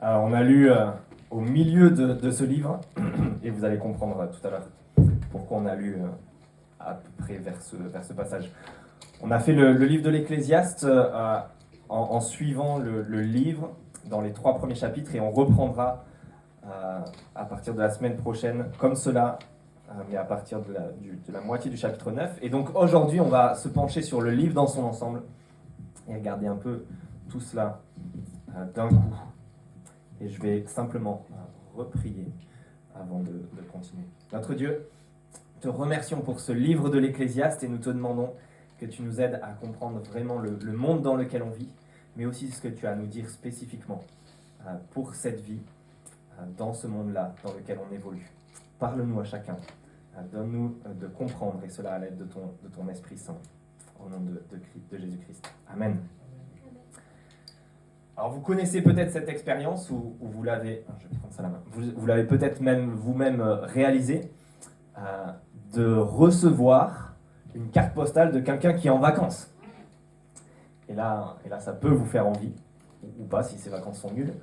Alors, on a lu au milieu de ce livre, et vous allez comprendre tout à l'heure pourquoi on a lu à peu près vers ce passage. On a fait le livre de l'Ecclésiaste en suivant le livre dans les 3 premiers chapitres, et on reprendra à partir de la semaine prochaine, comme cela, mais à partir de la moitié du chapitre 9. Et donc aujourd'hui, on va se pencher sur le livre dans son ensemble et regarder un peu tout cela d'un coup. Et je vais simplement reprier avant de continuer. Notre Dieu, te remercions pour ce livre de l'Ecclésiaste et nous te demandons que tu nous aides à comprendre vraiment le monde dans lequel on vit, mais aussi ce que tu as à nous dire spécifiquement pour cette vie, dans ce monde-là dans lequel on évolue. Parle-nous à chacun, donne-nous de comprendre, et cela à l'aide de ton Esprit Saint, au nom de Jésus-Christ. Amen. Alors vous connaissez peut-être cette expérience, ou vous l'avez, je vais prendre ça à la main, vous l'avez peut-être même vous-même réalisé, de recevoir une carte postale de quelqu'un qui est en vacances. Et là, ça peut vous faire envie, ou pas si ces vacances sont nulles,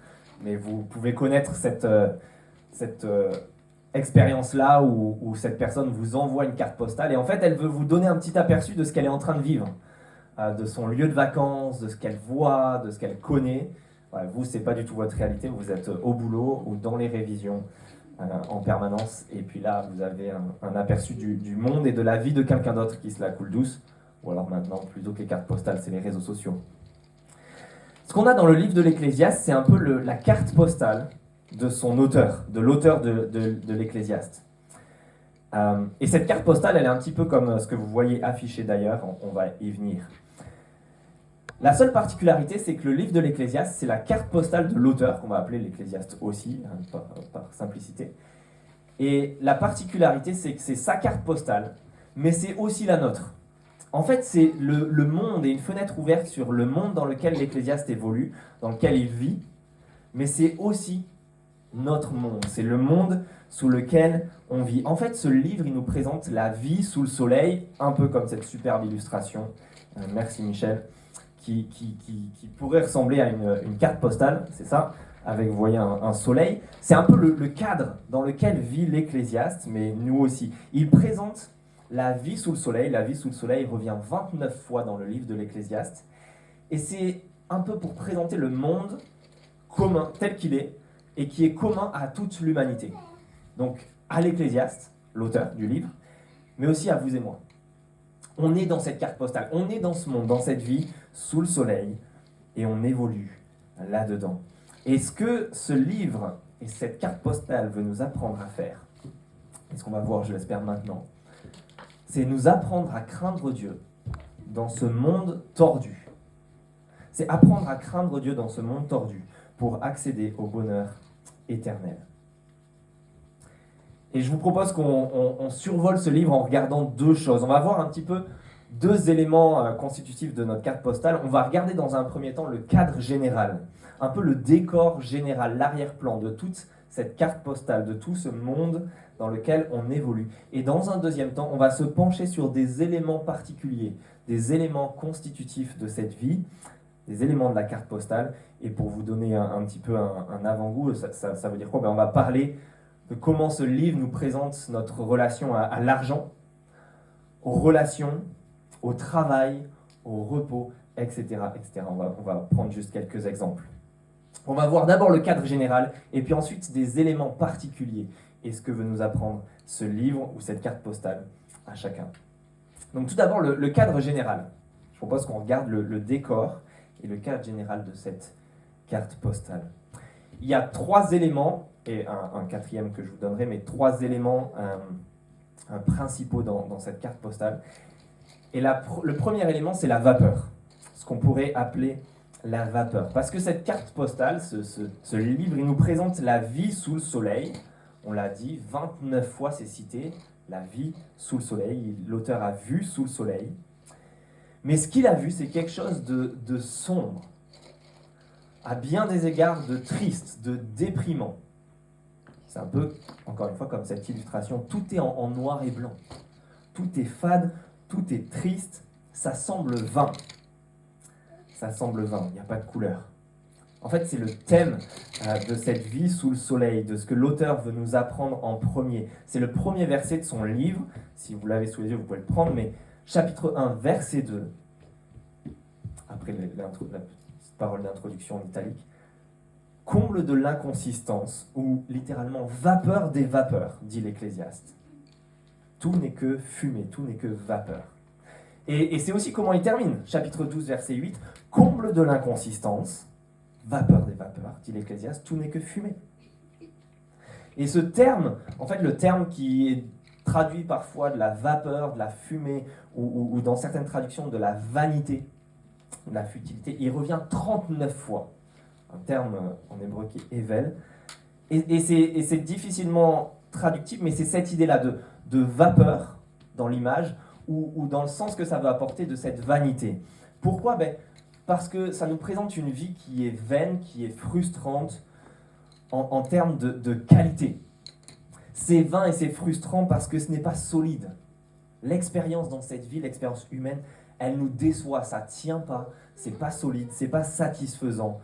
mais vous pouvez connaître cette expérience-là où cette personne vous envoie une carte postale, et en fait elle veut vous donner un petit aperçu de ce qu'elle est en train de vivre, de son lieu de vacances, de ce qu'elle voit, de ce qu'elle connaît. Voilà, vous, c'est pas du tout votre réalité, vous êtes au boulot ou dans les révisions en permanence, et puis là, vous avez un aperçu du monde et de la vie de quelqu'un d'autre qui se la coule douce, ou alors maintenant, plutôt que les cartes postales, c'est les réseaux sociaux. Ce qu'on a dans le livre de l'Ecclésiaste, c'est un peu la carte postale de son auteur, de l'auteur de l'Ecclésiaste. Et cette carte postale, elle est un petit peu comme ce que vous voyez affiché d'ailleurs, on va y venir. La seule particularité, c'est que le livre de l'Ecclésiaste, c'est la carte postale de l'auteur, qu'on va appeler l'Ecclésiaste aussi, par simplicité. Et la particularité, c'est que c'est sa carte postale, mais c'est aussi la nôtre. En fait, c'est le monde et une fenêtre ouverte sur le monde dans lequel l'Ecclésiaste évolue, dans lequel il vit, mais c'est aussi notre monde, c'est le monde sous lequel on vit. En fait, ce livre, il nous présente la vie sous le soleil, un peu comme cette superbe illustration, merci Michel, qui pourrait ressembler à une carte postale, c'est ça, avec, vous voyez, un soleil. C'est un peu le cadre dans lequel vit l'Ecclésiaste, mais nous aussi. Il présente la vie sous le soleil. La vie sous le soleil revient 29 fois dans le livre de l'Ecclésiaste, et c'est un peu pour présenter le monde commun, tel qu'il est, et qui est commun à toute l'humanité. Donc, à l'Ecclésiaste, l'auteur du livre, mais aussi à vous et moi. On est dans cette carte postale, on est dans ce monde, dans cette vie, sous le soleil, et on évolue là-dedans. Et ce que ce livre et cette carte postale veut nous apprendre à faire, et ce qu'on va voir, je l'espère maintenant, c'est nous apprendre à craindre Dieu dans ce monde tordu. C'est apprendre à craindre Dieu dans ce monde tordu pour accéder au bonheur éternel. Et je vous propose qu'on survole ce livre en regardant 2 choses. On va voir un petit peu 2 éléments constitutifs de notre carte postale. On va regarder dans un premier temps le cadre général, un peu le décor général, l'arrière-plan de toute cette carte postale, de tout ce monde dans lequel on évolue. Et dans un deuxième temps, on va se pencher sur des éléments particuliers, des éléments constitutifs de cette vie, des éléments de la carte postale. Et pour vous donner un petit peu un avant-goût, ça veut dire quoi ? On va parler de comment ce livre nous présente notre relation à l'argent, aux relations, au travail, au repos, etc. etc. On va prendre juste quelques exemples. On va voir d'abord le cadre général, et puis ensuite des éléments particuliers, et ce que veut nous apprendre ce livre ou cette carte postale à chacun. Donc tout d'abord, le cadre général. Je propose qu'on regarde le décor et le cadre général de cette carte postale. Il y a 3 éléments, et un quatrième que je vous donnerai, mais 3 éléments principaux dans cette carte postale. Et le premier élément, c'est la vapeur, ce qu'on pourrait appeler la vapeur. Parce que cette carte postale, ce livre, il nous présente la vie sous le soleil. On l'a dit, 29 fois c'est cité, la vie sous le soleil. L'auteur a vu sous le soleil. Mais ce qu'il a vu, c'est quelque chose de sombre, à bien des égards de triste, de déprimant. C'est un peu, encore une fois, comme cette illustration, tout est en noir et blanc. Tout est fade, tout est triste, ça semble vain. Ça semble vain, il n'y a pas de couleur. En fait, c'est le thème de cette vie sous le soleil, de ce que l'auteur veut nous apprendre en premier. C'est le premier verset de son livre. Si vous l'avez sous les yeux, vous pouvez le prendre, mais chapitre 1, verset 2, après la petite parole d'introduction en italique. Comble de l'inconsistance, ou littéralement vapeur des vapeurs, dit l'Ecclésiaste. Tout n'est que fumée, tout n'est que vapeur. Et c'est aussi comment il termine, chapitre 12, verset 8. Comble de l'inconsistance, vapeur des vapeurs, dit l'Ecclésiaste, tout n'est que fumée. Et ce terme, en fait le terme qui est traduit parfois de la vapeur, de la fumée, ou dans certaines traductions de la vanité, de la futilité, il revient 39 fois. Un terme en hébreu qui est ével. Et c'est difficilement traductible, mais c'est cette idée-là de vapeur dans l'image, ou dans le sens que ça veut apporter de cette vanité. Pourquoi ? Parce que ça nous présente une vie qui est vaine, qui est frustrante en termes de qualité. C'est vain et c'est frustrant parce que ce n'est pas solide. L'expérience dans cette vie, l'expérience humaine, elle nous déçoit, ça ne tient pas, c'est pas solide, c'est pas satisfaisant,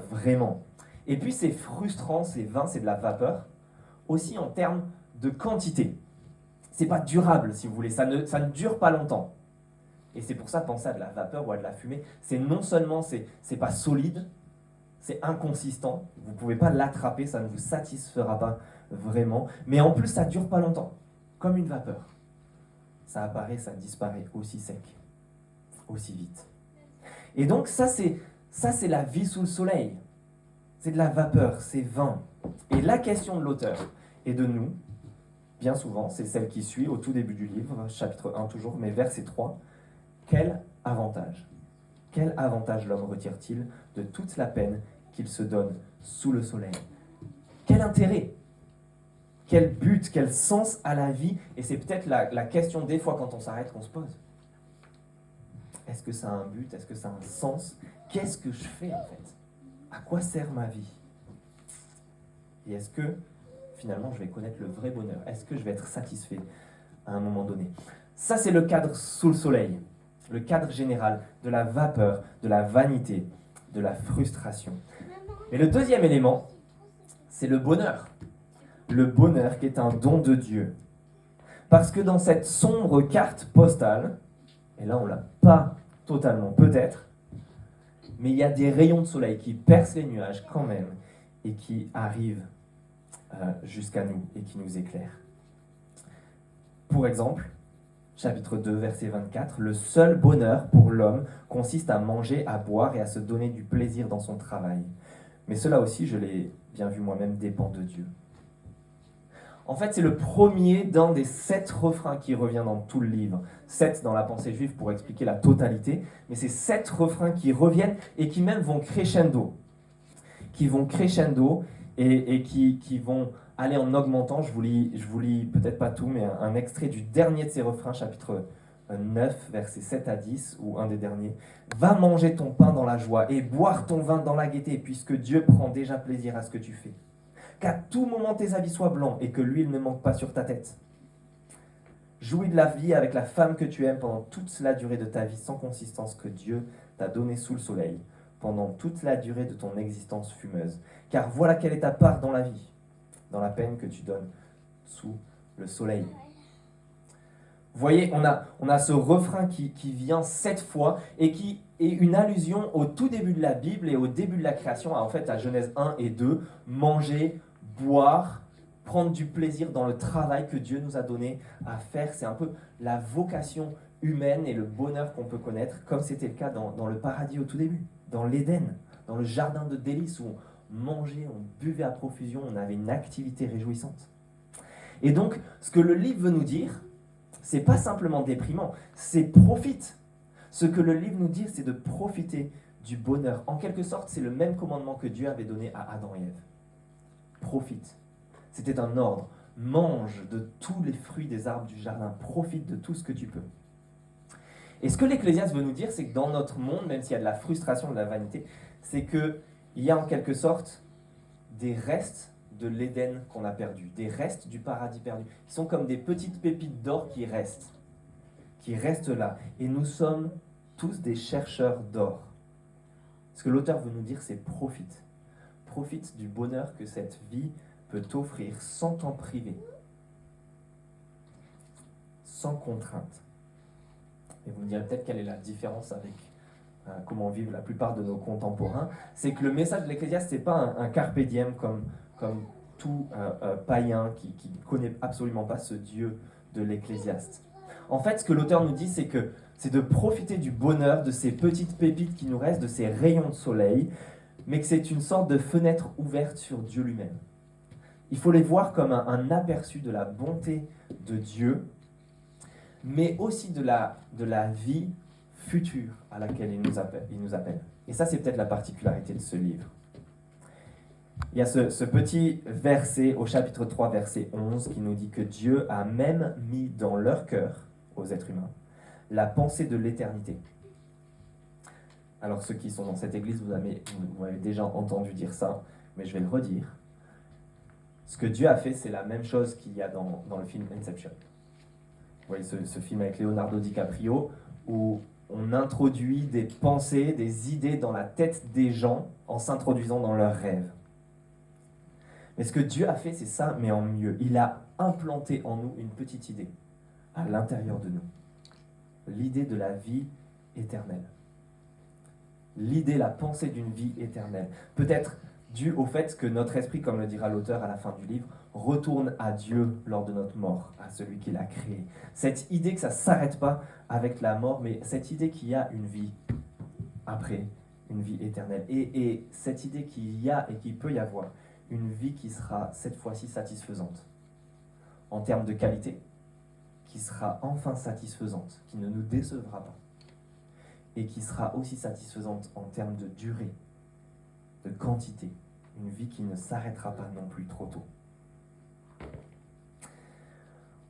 vraiment. Et puis c'est frustrant, c'est vain, c'est de la vapeur, aussi en termes de quantité. C'est pas durable, si vous voulez, ça ne dure pas longtemps. Et c'est pour ça, penser à de la vapeur ou à de la fumée, c'est non seulement c'est pas solide, c'est inconsistant, vous ne pouvez pas l'attraper, ça ne vous satisfera pas vraiment, mais en plus ça ne dure pas longtemps, comme une vapeur. Ça apparaît, ça disparaît aussi sec, aussi vite. Et donc ça c'est la vie sous le soleil, c'est de la vapeur, c'est vain. Et la question de l'auteur et de nous, bien souvent, c'est celle qui suit au tout début du livre, chapitre 1 toujours, mais verset 3. Quel avantage l'homme retire-t-il de toute la peine qu'il se donne sous le soleil ? Quel intérêt ? Quel but ? Quel sens à la vie ? Et c'est peut-être la question des fois quand on s'arrête qu'on se pose. Est-ce que ça a un but ? Est-ce que ça a un sens ? Qu'est-ce que je fais en fait ? À quoi sert ma vie ? Et est-ce que finalement je vais connaître le vrai bonheur ? Est-ce que je vais être satisfait à un moment donné ? Ça c'est le cadre sous le soleil. Le cadre général de la vapeur, de la vanité, de la frustration. Mais le deuxième élément, c'est le bonheur. Le bonheur qui est un don de Dieu. Parce que dans cette sombre carte postale, et là on ne l'a pas totalement peut-être, mais il y a des rayons de soleil qui percent les nuages quand même et qui arrivent jusqu'à nous et qui nous éclairent. Pour exemple, chapitre 2, verset 24, le seul bonheur pour l'homme consiste à manger, à boire et à se donner du plaisir dans son travail. Mais cela aussi, je l'ai bien vu moi-même, dépend de Dieu. En fait, c'est le premier d'un des 7 refrains qui revient dans tout le livre. 7 dans la pensée juive pour expliquer la totalité, mais c'est 7 refrains qui reviennent et qui même vont crescendo. Et qui vont aller en augmentant. Je vous lis peut-être pas tout, mais un extrait du dernier de ces refrains, chapitre 9, versets 7 à 10, ou un des derniers. « Va manger ton pain dans la joie et boire ton vin dans la gaieté, puisque Dieu prend déjà plaisir à ce que tu fais. Qu'à tout moment tes habits soient blancs et que l'huile ne manque pas sur ta tête. Jouis de la vie avec la femme que tu aimes pendant toute la durée de ta vie sans consistance que Dieu t'a donnée sous le soleil, pendant toute la durée de ton existence fumeuse. Car voilà quelle est ta part dans la vie, dans la peine que tu donnes sous le soleil. » Vous voyez, on a ce refrain qui vient 7 fois et qui est une allusion au tout début de la Bible et au début de la création, en fait à Genèse 1 et 2, manger, boire, prendre du plaisir dans le travail que Dieu nous a donné à faire. C'est un peu la vocation humaine et le bonheur qu'on peut connaître, comme c'était le cas dans le paradis au tout début, dans l'Éden, dans le jardin de délices où on mangeait, on buvait à profusion, on avait une activité réjouissante. Et donc, ce que le livre veut nous dire, c'est pas simplement déprimant, c'est profite. Ce que le livre nous dit, c'est de profiter du bonheur. En quelque sorte, c'est le même commandement que Dieu avait donné à Adam et Ève. Profite. C'était un ordre. Mange de tous les fruits des arbres du jardin. Profite de tout ce que tu peux. Et ce que l'Ecclésiaste veut nous dire, c'est que dans notre monde, même s'il y a de la frustration, de la vanité, c'est qu'il y a en quelque sorte des restes de l'Éden qu'on a perdu, des restes du paradis perdu, qui sont comme des petites pépites d'or qui restent là. Et nous sommes tous des chercheurs d'or. Ce que l'auteur veut nous dire, c'est profite. Profite du bonheur que cette vie peut t'offrir sans t'en priver, sans contrainte. Et vous me direz peut-être quelle est la différence avec comment vivent la plupart de nos contemporains. C'est que le message de l'Ecclésiaste, ce n'est pas un carpe diem comme tout païen qui ne connaît absolument pas ce Dieu de l'Ecclésiaste. En fait, ce que l'auteur nous dit, c'est de profiter du bonheur, de ces petites pépites qui nous restent, de ces rayons de soleil, mais que c'est une sorte de fenêtre ouverte sur Dieu lui-même. Il faut les voir comme un aperçu de la bonté de Dieu, mais aussi de la vie future à laquelle il nous appelle. Et ça, c'est peut-être la particularité de ce livre. Il y a ce petit verset au chapitre 3, verset 11, qui nous dit que Dieu a même mis dans leur cœur, aux êtres humains, la pensée de l'éternité. Alors ceux qui sont dans cette église, vous avez déjà entendu dire ça, mais je vais le redire. Ce que Dieu a fait, c'est la même chose qu'il y a dans le film Inception. Vous voyez ce film avec Leonardo DiCaprio, où on introduit des pensées, des idées dans la tête des gens en s'introduisant dans leurs rêves. Mais ce que Dieu a fait, c'est ça, mais en mieux. Il a implanté en nous une petite idée, à l'intérieur de nous. L'idée de la vie éternelle. L'idée, la pensée d'une vie éternelle. Peut-être dû au fait que notre esprit, comme le dira l'auteur à la fin du livre, retourne à Dieu lors de notre mort, à celui qui l'a créé. Cette idée que ça ne s'arrête pas avec la mort, mais cette idée qu'il y a une vie après, une vie éternelle. Et cette idée qu'il y a et qu'il peut y avoir une vie qui sera cette fois-ci satisfaisante, en termes de qualité, qui sera enfin satisfaisante, qui ne nous décevra pas, et qui sera aussi satisfaisante en termes de durée, de quantité, une vie qui ne s'arrêtera pas non plus trop tôt.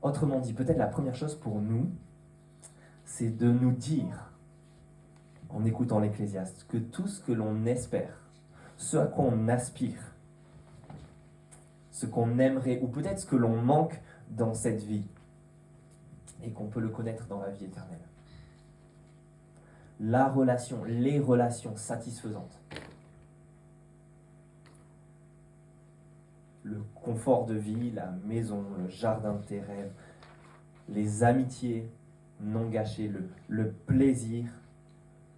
Autrement dit, peut-être la première chose pour nous, c'est de nous dire, en écoutant l'Ecclésiaste, que tout ce que l'on espère, ce à quoi on aspire, ce qu'on aimerait, ou peut-être ce que l'on manque dans cette vie, et qu'on peut le connaître dans la vie éternelle. La relation, les relations satisfaisantes. Le confort de vie, la maison, le jardin de tes rêves, les amitiés non gâchées, le plaisir,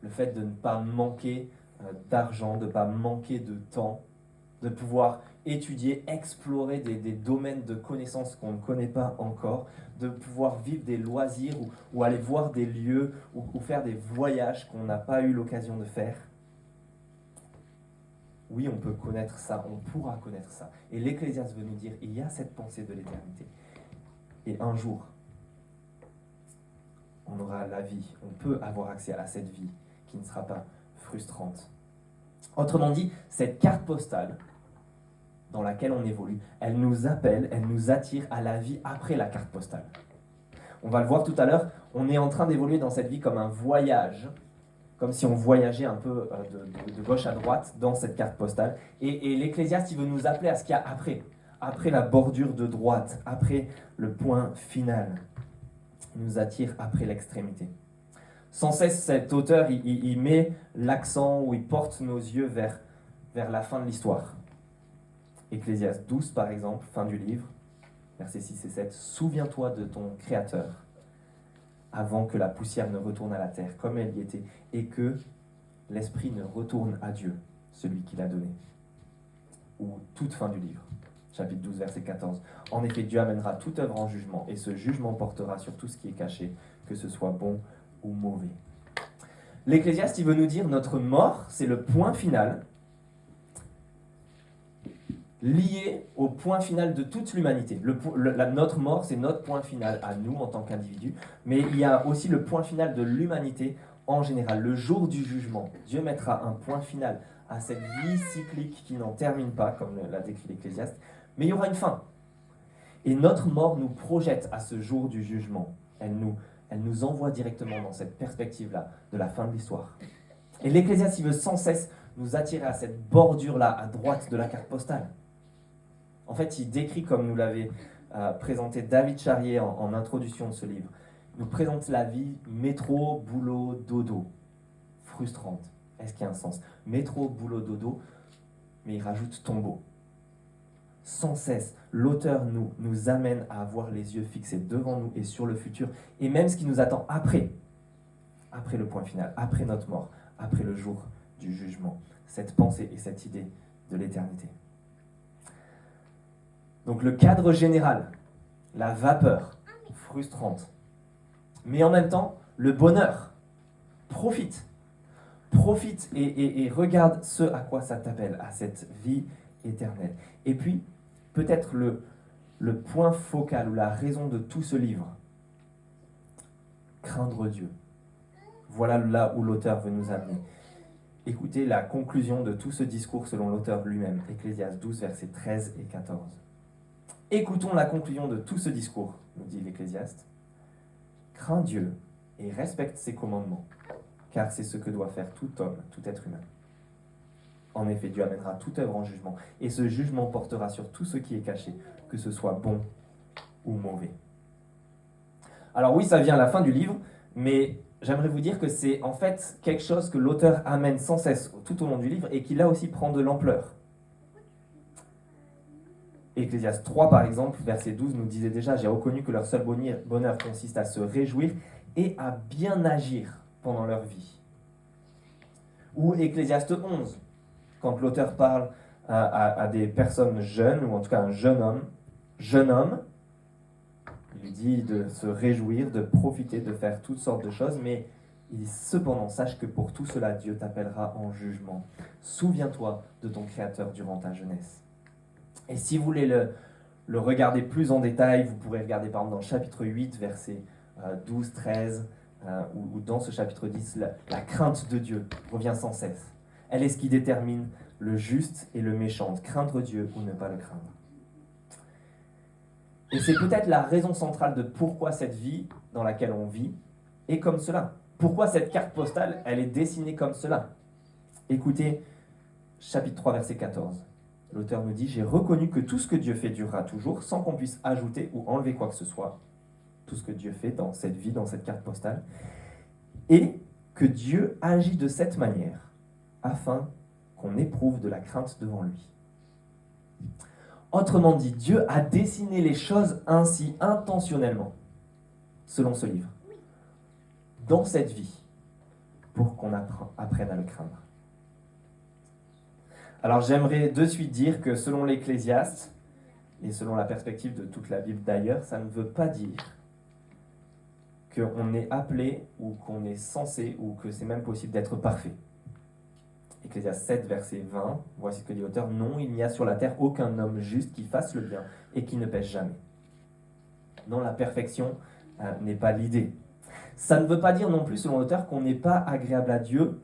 le fait de ne pas manquer d'argent, de ne pas manquer de temps, de pouvoir étudier, explorer des domaines de connaissances qu'on ne connaît pas encore, de pouvoir vivre des loisirs ou aller voir des lieux ou faire des voyages qu'on n'a pas eu l'occasion de faire. Oui, on peut connaître ça, on pourra connaître ça. Et l'Ecclésiaste veut nous dire, il y a cette pensée de l'éternité. Et un jour, on aura la vie, on peut avoir accès à cette vie qui ne sera pas frustrante. Autrement dit, cette carte postale dans laquelle on évolue, elle nous appelle, elle nous attire à la vie après la carte postale. On va le voir tout à l'heure, on est en train d'évoluer dans cette vie comme un voyage, comme si on voyageait un peu de gauche à droite dans cette carte postale. Et l'Ecclésiaste, il veut nous appeler à ce qu'il y a après la bordure de droite, après le point final. Il nous attire après l'extrémité. Sans cesse, cet auteur, il met l'accent ou il porte nos yeux vers la fin de l'histoire. Ecclésiaste 12, par exemple, fin du livre, versets 6 et 7. « Souviens-toi de ton Créateur avant que la poussière ne retourne à la terre, comme elle y était, et que l'Esprit ne retourne à Dieu, celui qui l'a donné. » Ou toute fin du livre, chapitre 12, verset 14. « En effet, Dieu amènera toute œuvre en jugement, et ce jugement portera sur tout ce qui est caché, que ce soit bon ou mauvais. » L'Ecclésiaste, il veut nous dire, notre mort, c'est le point final, lié au point final de toute l'humanité. Notre mort, c'est notre point final à nous en tant qu'individus, mais il y a aussi le point final de l'humanité en général. Le jour du jugement, Dieu mettra un point final à cette vie cyclique qui n'en termine pas, comme l'a décrit l'Ecclésiaste, mais il y aura une fin. Et notre mort nous projette à ce jour du jugement. Elle nous envoie directement dans cette perspective-là de la fin de l'histoire. Et l'Ecclésiaste, il veut sans cesse nous attirer à cette bordure-là, à droite de la carte postale. En fait, il décrit, comme nous l'avait présenté David Charrier en introduction de ce livre, il nous présente la vie métro, boulot, dodo, frustrante. Est-ce qu'il y a un sens? Métro, boulot, dodo, mais il rajoute tombeau. Sans cesse, l'auteur nous amène à avoir les yeux fixés devant nous et sur le futur, et même ce qui nous attend après le point final, après notre mort, après le jour du jugement. Cette pensée et cette idée de l'éternité. Donc le cadre général, la vapeur, frustrante. Mais en même temps, le bonheur. Profite. Profite et regarde ce à quoi ça t'appelle, à cette vie éternelle. Et puis, peut-être le point focal ou la raison de tout ce livre. Craindre Dieu. Voilà là où l'auteur veut nous amener. Écoutez la conclusion de tout ce discours selon l'auteur lui-même, Ecclésiaste 12, versets 13 et 14. Écoutons la conclusion de tout ce discours, nous dit l'Ecclésiaste. Crains Dieu et respecte ses commandements, car c'est ce que doit faire tout homme, tout être humain. En effet, Dieu amènera toute œuvre en jugement, et ce jugement portera sur tout ce qui est caché, que ce soit bon ou mauvais. Alors oui, ça vient à la fin du livre, mais j'aimerais vous dire que c'est en fait quelque chose que l'auteur amène sans cesse tout au long du livre, et qui là aussi prend de l'ampleur. Ecclésiaste 3, par exemple, verset 12, nous disait déjà « J'ai reconnu que leur seul bonheur consiste à se réjouir et à bien agir pendant leur vie. » Ou Ecclésiaste 11, quand l'auteur parle à des personnes jeunes, ou en tout cas un jeune homme, il dit de se réjouir, de profiter, de faire toutes sortes de choses, mais il dit « Cependant, sache que pour tout cela, Dieu t'appellera en jugement. Souviens-toi de ton Créateur durant ta jeunesse. » Et si vous voulez le regarder plus en détail, vous pourrez regarder par exemple dans le chapitre 8, versets 12, 13, ou dans ce chapitre 10, la crainte de Dieu revient sans cesse. Elle est ce qui détermine le juste et le méchant, craindre Dieu ou ne pas le craindre. Et c'est peut-être la raison centrale de pourquoi cette vie dans laquelle on vit est comme cela. Pourquoi cette carte postale, elle est dessinée comme cela. Écoutez, chapitre 3, verset 14. L'auteur nous dit « J'ai reconnu que tout ce que Dieu fait durera toujours, sans qu'on puisse ajouter ou enlever quoi que ce soit. » Tout ce que Dieu fait dans cette vie, dans cette carte postale. Et que Dieu agit de cette manière, afin qu'on éprouve de la crainte devant lui. Autrement dit, Dieu a dessiné les choses ainsi intentionnellement, selon ce livre, dans cette vie, pour qu'on apprenne à le craindre. Alors j'aimerais de suite dire que selon l'Ecclésiaste, et selon la perspective de toute la Bible d'ailleurs, ça ne veut pas dire qu'on est appelé ou qu'on est censé ou que c'est même possible d'être parfait. Ecclésiaste 7, verset 20, voici ce que dit l'auteur. « Non, il n'y a sur la terre aucun homme juste qui fasse le bien et qui ne pêche jamais. » Non, la perfection n'est pas l'idée. Ça ne veut pas dire non plus, selon l'auteur, qu'on n'est pas agréable à Dieu.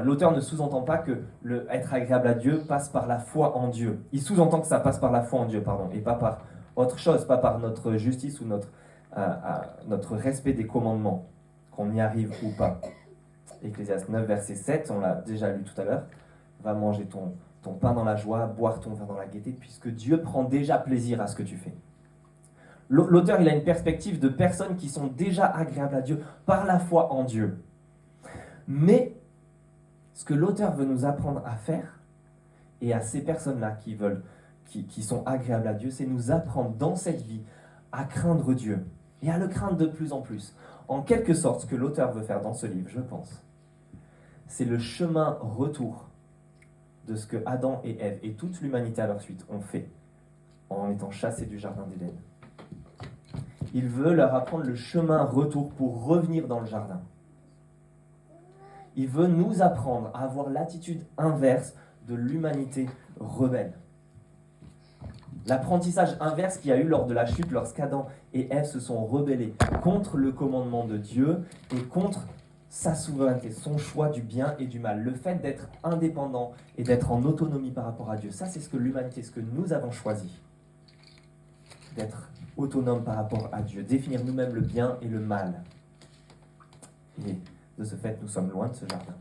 L'auteur ne sous-entend pas que être agréable à Dieu passe par la foi en Dieu. Il sous-entend que ça passe par la foi en Dieu, et pas par autre chose, pas par notre justice ou notre respect des commandements, qu'on y arrive ou pas. Ecclésiaste 9, verset 7, on l'a déjà lu tout à l'heure. Va manger ton pain dans la joie, boire ton vin dans la gaieté, puisque Dieu prend déjà plaisir à ce que tu fais. L'auteur, il a une perspective de personnes qui sont déjà agréables à Dieu par la foi en Dieu. Mais ce que l'auteur veut nous apprendre à faire, et à ces personnes-là qui sont agréables à Dieu, c'est nous apprendre dans cette vie à craindre Dieu, et à le craindre de plus en plus. En quelque sorte, ce que l'auteur veut faire dans ce livre, je pense, c'est le chemin retour de ce que Adam et Ève et toute l'humanité à leur suite ont fait en étant chassés du jardin d'Éden. Il veut leur apprendre le chemin retour pour revenir dans le jardin. Il veut nous apprendre à avoir l'attitude inverse de l'humanité rebelle. L'apprentissage inverse qu'il y a eu lors de la chute, lorsqu'Adam et Ève se sont rebellés contre le commandement de Dieu et contre sa souveraineté, son choix du bien et du mal. Le fait d'être indépendant et d'être en autonomie par rapport à Dieu, ça c'est ce que l'humanité, ce que nous avons choisi. D'être autonome par rapport à Dieu, définir nous-mêmes le bien et le mal. Et de ce fait, nous sommes loin de ce jardin.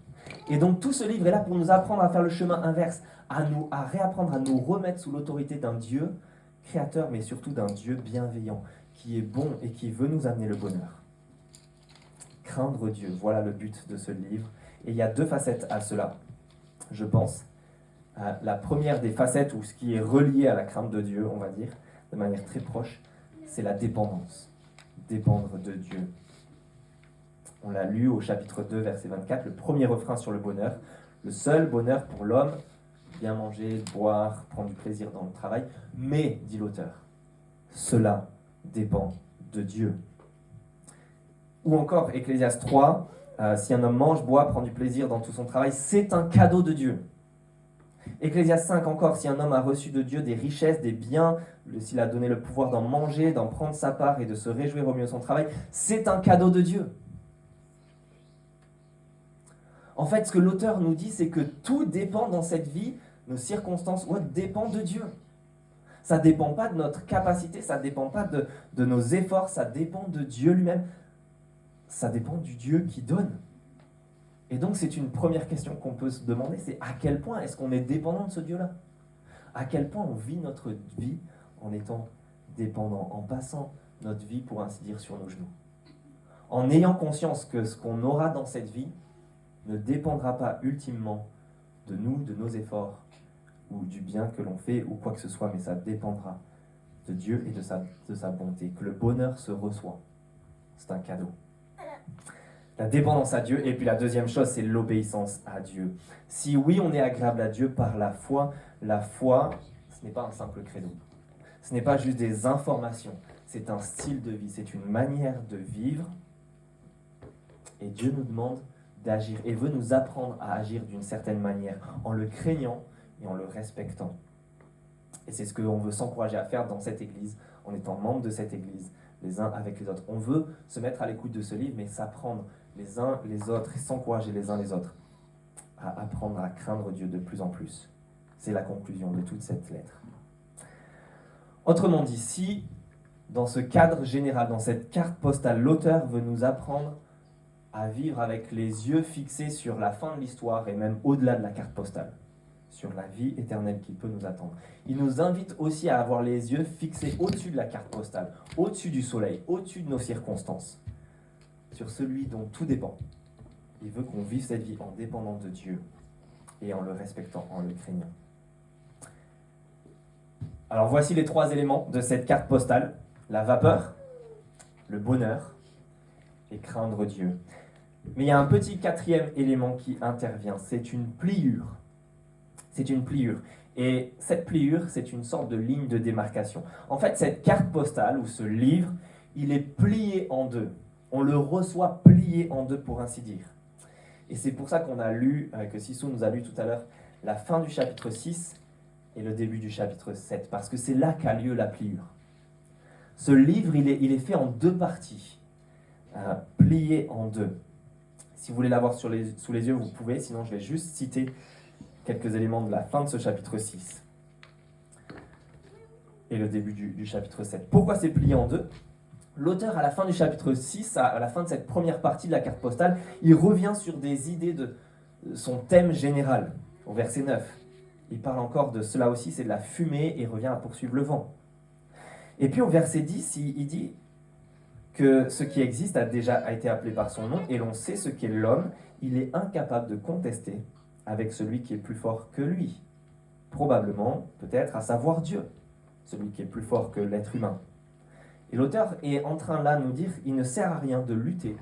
Et donc tout ce livre est là pour nous apprendre à faire le chemin inverse, à réapprendre à nous remettre sous l'autorité d'un Dieu créateur, mais surtout d'un Dieu bienveillant, qui est bon et qui veut nous amener le bonheur. Craindre Dieu, voilà le but de ce livre. Et il y a deux facettes à cela, je pense. La première des facettes, ou ce qui est relié à la crainte de Dieu, on va dire, de manière très proche, c'est la dépendance. Dépendre de Dieu. On l'a lu au chapitre 2, verset 24, le premier refrain sur le bonheur. Le seul bonheur pour l'homme, bien manger, boire, prendre du plaisir dans le travail. Mais, dit l'auteur, cela dépend de Dieu. Ou encore, Ecclésiaste 3, si un homme mange, boit, prend du plaisir dans tout son travail, c'est un cadeau de Dieu. Ecclésiaste 5 encore, si un homme a reçu de Dieu des richesses, des biens, s'il a donné le pouvoir d'en manger, d'en prendre sa part et de se réjouir au mieux de son travail, c'est un cadeau de Dieu. En fait, ce que l'auteur nous dit, c'est que tout dépend dans cette vie, nos circonstances, dépend de Dieu. Ça ne dépend pas de notre capacité, ça ne dépend pas de nos efforts, ça dépend de Dieu lui-même. Ça dépend du Dieu qui donne. Et donc, c'est une première question qu'on peut se demander, c'est à quel point est-ce qu'on est dépendant de ce Dieu-là? À quel point on vit notre vie en étant dépendant, en passant notre vie, pour ainsi dire, sur nos genoux. En ayant conscience que ce qu'on aura dans cette vie ne dépendra pas ultimement de nous, de nos efforts, ou du bien que l'on fait, ou quoi que ce soit, mais ça dépendra de Dieu et de sa bonté, que le bonheur se reçoit. C'est un cadeau. La dépendance à Dieu, et puis la deuxième chose, c'est l'obéissance à Dieu. Si oui, on est agréable à Dieu par la foi, ce n'est pas un simple credo. Ce n'est pas juste des informations, c'est un style de vie, c'est une manière de vivre. Et Dieu nous demande d'agir et veut nous apprendre à agir d'une certaine manière, en le craignant et en le respectant. Et c'est ce qu'on veut s'encourager à faire dans cette Église, en étant membre de cette Église, les uns avec les autres. On veut se mettre à l'écoute de ce livre, mais s'apprendre les uns les autres et s'encourager les uns les autres à apprendre à craindre Dieu de plus en plus. C'est la conclusion de toute cette lettre. Autrement dit, si dans ce cadre général, dans cette carte postale, l'auteur veut nous apprendre à vivre avec les yeux fixés sur la fin de l'histoire et même au-delà de la carte postale, sur la vie éternelle qui peut nous attendre. Il nous invite aussi à avoir les yeux fixés au-dessus de la carte postale, au-dessus du soleil, au-dessus de nos circonstances, sur celui dont tout dépend. Il veut qu'on vive cette vie en dépendant de Dieu et en le respectant, en le craignant. Alors voici les trois éléments de cette carte postale: la vapeur, le bonheur et craindre Dieu. Mais il y a un petit quatrième élément qui intervient, c'est une pliure. C'est une pliure. Et cette pliure, c'est une sorte de ligne de démarcation. En fait, cette carte postale ou ce livre, il est plié en deux. On le reçoit plié en deux, pour ainsi dire. Et c'est pour ça qu'on a lu, que Sissou nous a lu tout à l'heure, la fin du chapitre 6 et le début du chapitre 7, parce que c'est là qu'a lieu la pliure. Ce livre, il est fait en deux parties, plié en deux. Si vous voulez l'avoir sous les yeux, vous pouvez, sinon je vais juste citer quelques éléments de la fin de ce chapitre 6 et le début du chapitre 7. Pourquoi c'est plié en deux? L'auteur, à la fin du chapitre 6, à la fin de cette première partie de la carte postale, il revient sur des idées de son thème général, au verset 9. Il parle encore de cela aussi, c'est de la fumée, et revient à poursuivre le vent. Et puis au verset 10, il dit que ce qui existe a été appelé par son nom, et l'on sait ce qu'est l'homme, il est incapable de contester avec celui qui est plus fort que lui. Probablement, peut-être, à savoir Dieu, celui qui est plus fort que l'être humain. Et l'auteur est en train là de nous dire, il ne sert à rien de lutter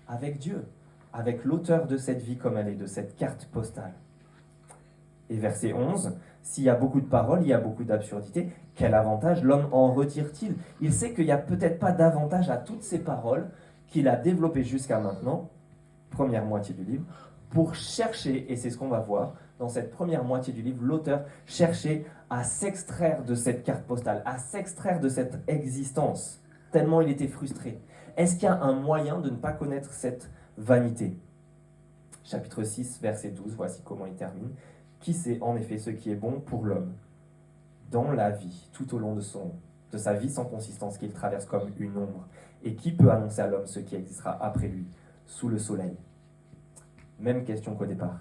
avec Dieu, avec l'auteur de cette vie comme elle est, de cette carte postale. Et verset 11, s'il y a beaucoup de paroles, il y a beaucoup d'absurdités, quel avantage l'homme en retire-t-il? Il sait qu'il n'y a peut-être pas d'avantage à toutes ces paroles qu'il a développées jusqu'à maintenant, première moitié du livre, pour chercher, et c'est ce qu'on va voir, dans cette première moitié du livre, l'auteur cherchait à s'extraire de cette carte postale, à s'extraire de cette existence, tellement il était frustré. Est-ce qu'il y a un moyen de ne pas connaître cette vanité? Chapitre 6, verset 12, voici comment il termine. Qui sait en effet ce qui est bon pour l'homme dans la vie, tout au long de sa vie sans consistance qu'il traverse comme une ombre? Et qui peut annoncer à l'homme ce qui existera après lui, sous le soleil? Même question qu'au départ.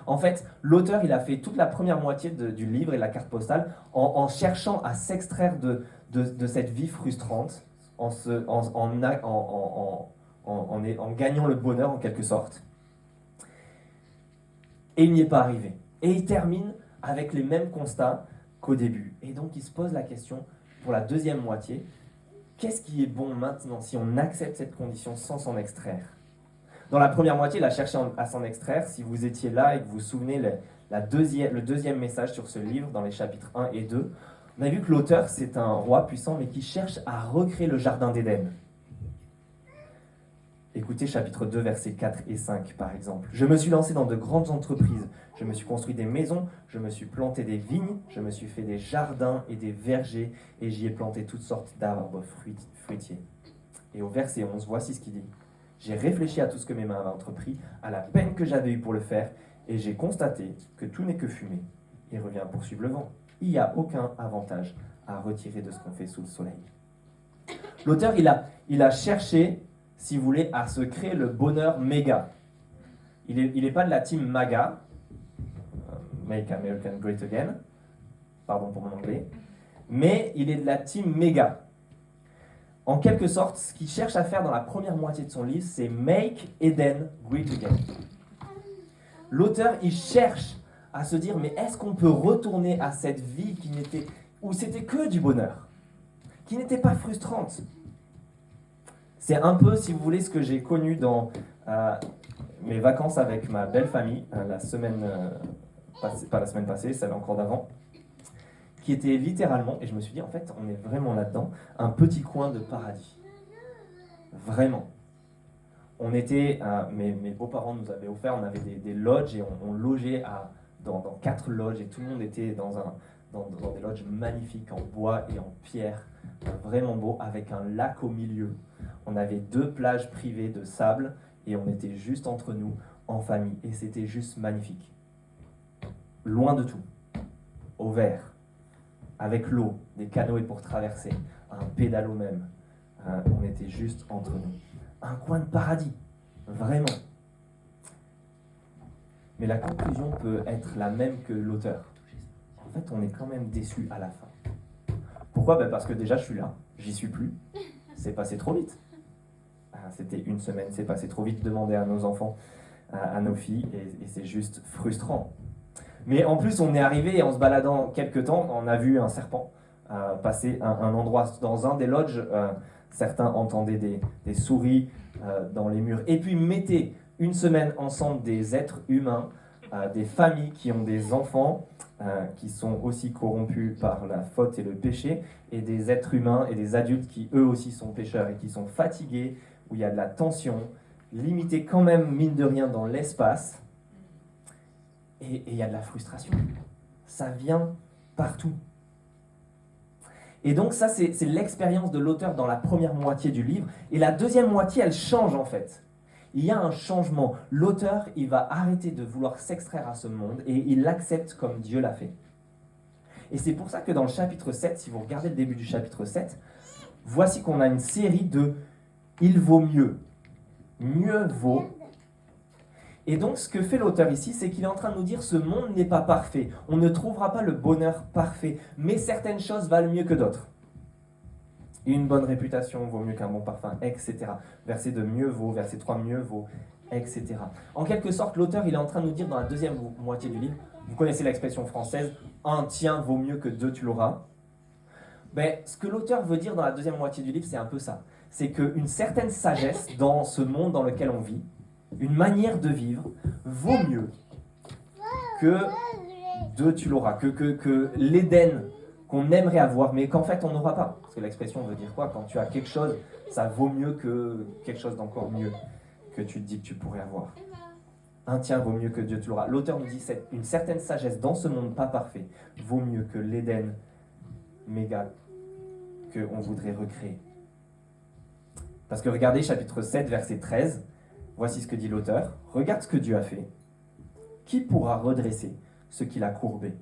En fait, l'auteur, il a fait toute la première moitié du livre et la carte postale en cherchant à s'extraire de cette vie frustrante, en gagnant le bonheur en quelque sorte. Et il n'y est pas arrivé. Et il termine avec les mêmes constats qu'au début. Et donc il se pose la question, pour la deuxième moitié, qu'est-ce qui est bon maintenant si on accepte cette condition sans s'en extraire? Dans la première moitié, il a cherché à s'en extraire. Si vous étiez là et que vous vous souvenez le deuxième message sur ce livre, dans les chapitres 1 et 2, on a vu que l'auteur, c'est un roi puissant, mais qui cherche à recréer le jardin d'Éden. Écoutez chapitre 2, versets 4 et 5, par exemple. « Je me suis lancé dans de grandes entreprises. Je me suis construit des maisons, je me suis planté des vignes, je me suis fait des jardins et des vergers, et j'y ai planté toutes sortes d'arbres fruitiers. » Et au verset 11, voici ce qu'il dit. « J'ai réfléchi à tout ce que mes mains avaient entrepris, à la peine que j'avais eue pour le faire, et j'ai constaté que tout n'est que fumée. Il revient poursuivre le vent. Il n'y a aucun avantage à retirer de ce qu'on fait sous le soleil. » L'auteur, il a cherché, si vous voulez, à se créer le bonheur méga. Il n'est pas de la team MAGA, Make America Great Again, pardon pour mon anglais, mais il est de la team méga. En quelque sorte, ce qu'il cherche à faire dans la première moitié de son livre, c'est Make Eden Great Again. L'auteur, il cherche à se dire, mais est-ce qu'on peut retourner à cette vie où c'était que du bonheur, qui n'était pas frustrante? C'est un peu, si vous voulez, ce que j'ai connu dans mes vacances avec ma belle famille, la semaine passée, pas la semaine passée, celle encore d'avant, qui était littéralement, et je me suis dit, en fait, on est vraiment là-dedans, un petit coin de paradis. Vraiment. On était, mes beaux-parents nous avaient offert, on avait des lodges et on logeait dans 4 lodges et tout le monde était dans des lodges magnifiques en bois et en pierre, vraiment beau, avec un lac au milieu. On avait 2 plages privées de sable et on était juste entre nous, en famille, et c'était juste magnifique. Loin de tout, au vert, avec l'eau, des canoës pour traverser, un pédalo même. On était juste entre nous. Un coin de paradis, vraiment. Mais la conclusion peut être la même que l'auteur. En fait, on est quand même déçu à la fin. Pourquoi ? Parce que déjà, je suis là, j'y suis plus. C'est passé trop vite. C'était une semaine, c'est passé trop vite. Demandez à nos enfants, à nos filles, et c'est juste frustrant. Mais en plus, on est arrivé, en se baladant quelques temps, on a vu un serpent passer un endroit dans un des lodges. Certains entendaient des souris dans les murs. Et puis, mettez une semaine ensemble des êtres humains, des familles qui ont des enfants, qui sont aussi corrompus par la faute et le péché, et des êtres humains et des adultes qui eux aussi sont pécheurs et qui sont fatigués, où il y a de la tension, limité quand même, mine de rien, dans l'espace, et il y a de la frustration. Ça vient partout. Et donc ça, c'est l'expérience de l'auteur dans la première moitié du livre, et la deuxième moitié, elle change en fait. Il y a un changement. L'auteur, il va arrêter de vouloir s'extraire à ce monde, et il l'accepte comme Dieu l'a fait. Et c'est pour ça que dans le chapitre 7, si vous regardez le début du chapitre 7, voici qu'on a une série de « il vaut mieux ». Mieux vaut. Et donc ce que fait l'auteur ici, c'est qu'il est en train de nous dire « ce monde n'est pas parfait, on ne trouvera pas le bonheur parfait, mais certaines choses valent mieux que d'autres. » Une bonne réputation vaut mieux qu'un bon parfum, etc. Verset 2, mieux vaut, verset 3, mieux vaut, etc. En quelque sorte, l'auteur, il est en train de nous dire dans la deuxième moitié du livre, vous connaissez l'expression française, un tien vaut mieux que 2 tu l'auras. Ben, ce que l'auteur veut dire dans la deuxième moitié du livre, c'est un peu ça. C'est qu'une certaine sagesse dans ce monde dans lequel on vit, une manière de vivre, vaut mieux que 2 tu l'auras, que l'Éden qu'on aimerait avoir, mais qu'en fait on n'aura pas. Parce que l'expression veut dire quoi ? Quand tu as quelque chose, ça vaut mieux que quelque chose d'encore mieux que tu te dis que tu pourrais avoir. Un tien vaut mieux que Dieu te l'aura. L'auteur nous dit une certaine sagesse dans ce monde pas parfait vaut mieux que l'Éden méga qu'on voudrait recréer. Parce que regardez chapitre 7, verset 13, voici ce que dit l'auteur. Regarde ce que Dieu a fait. Qui pourra redresser ce qu'il a courbé ?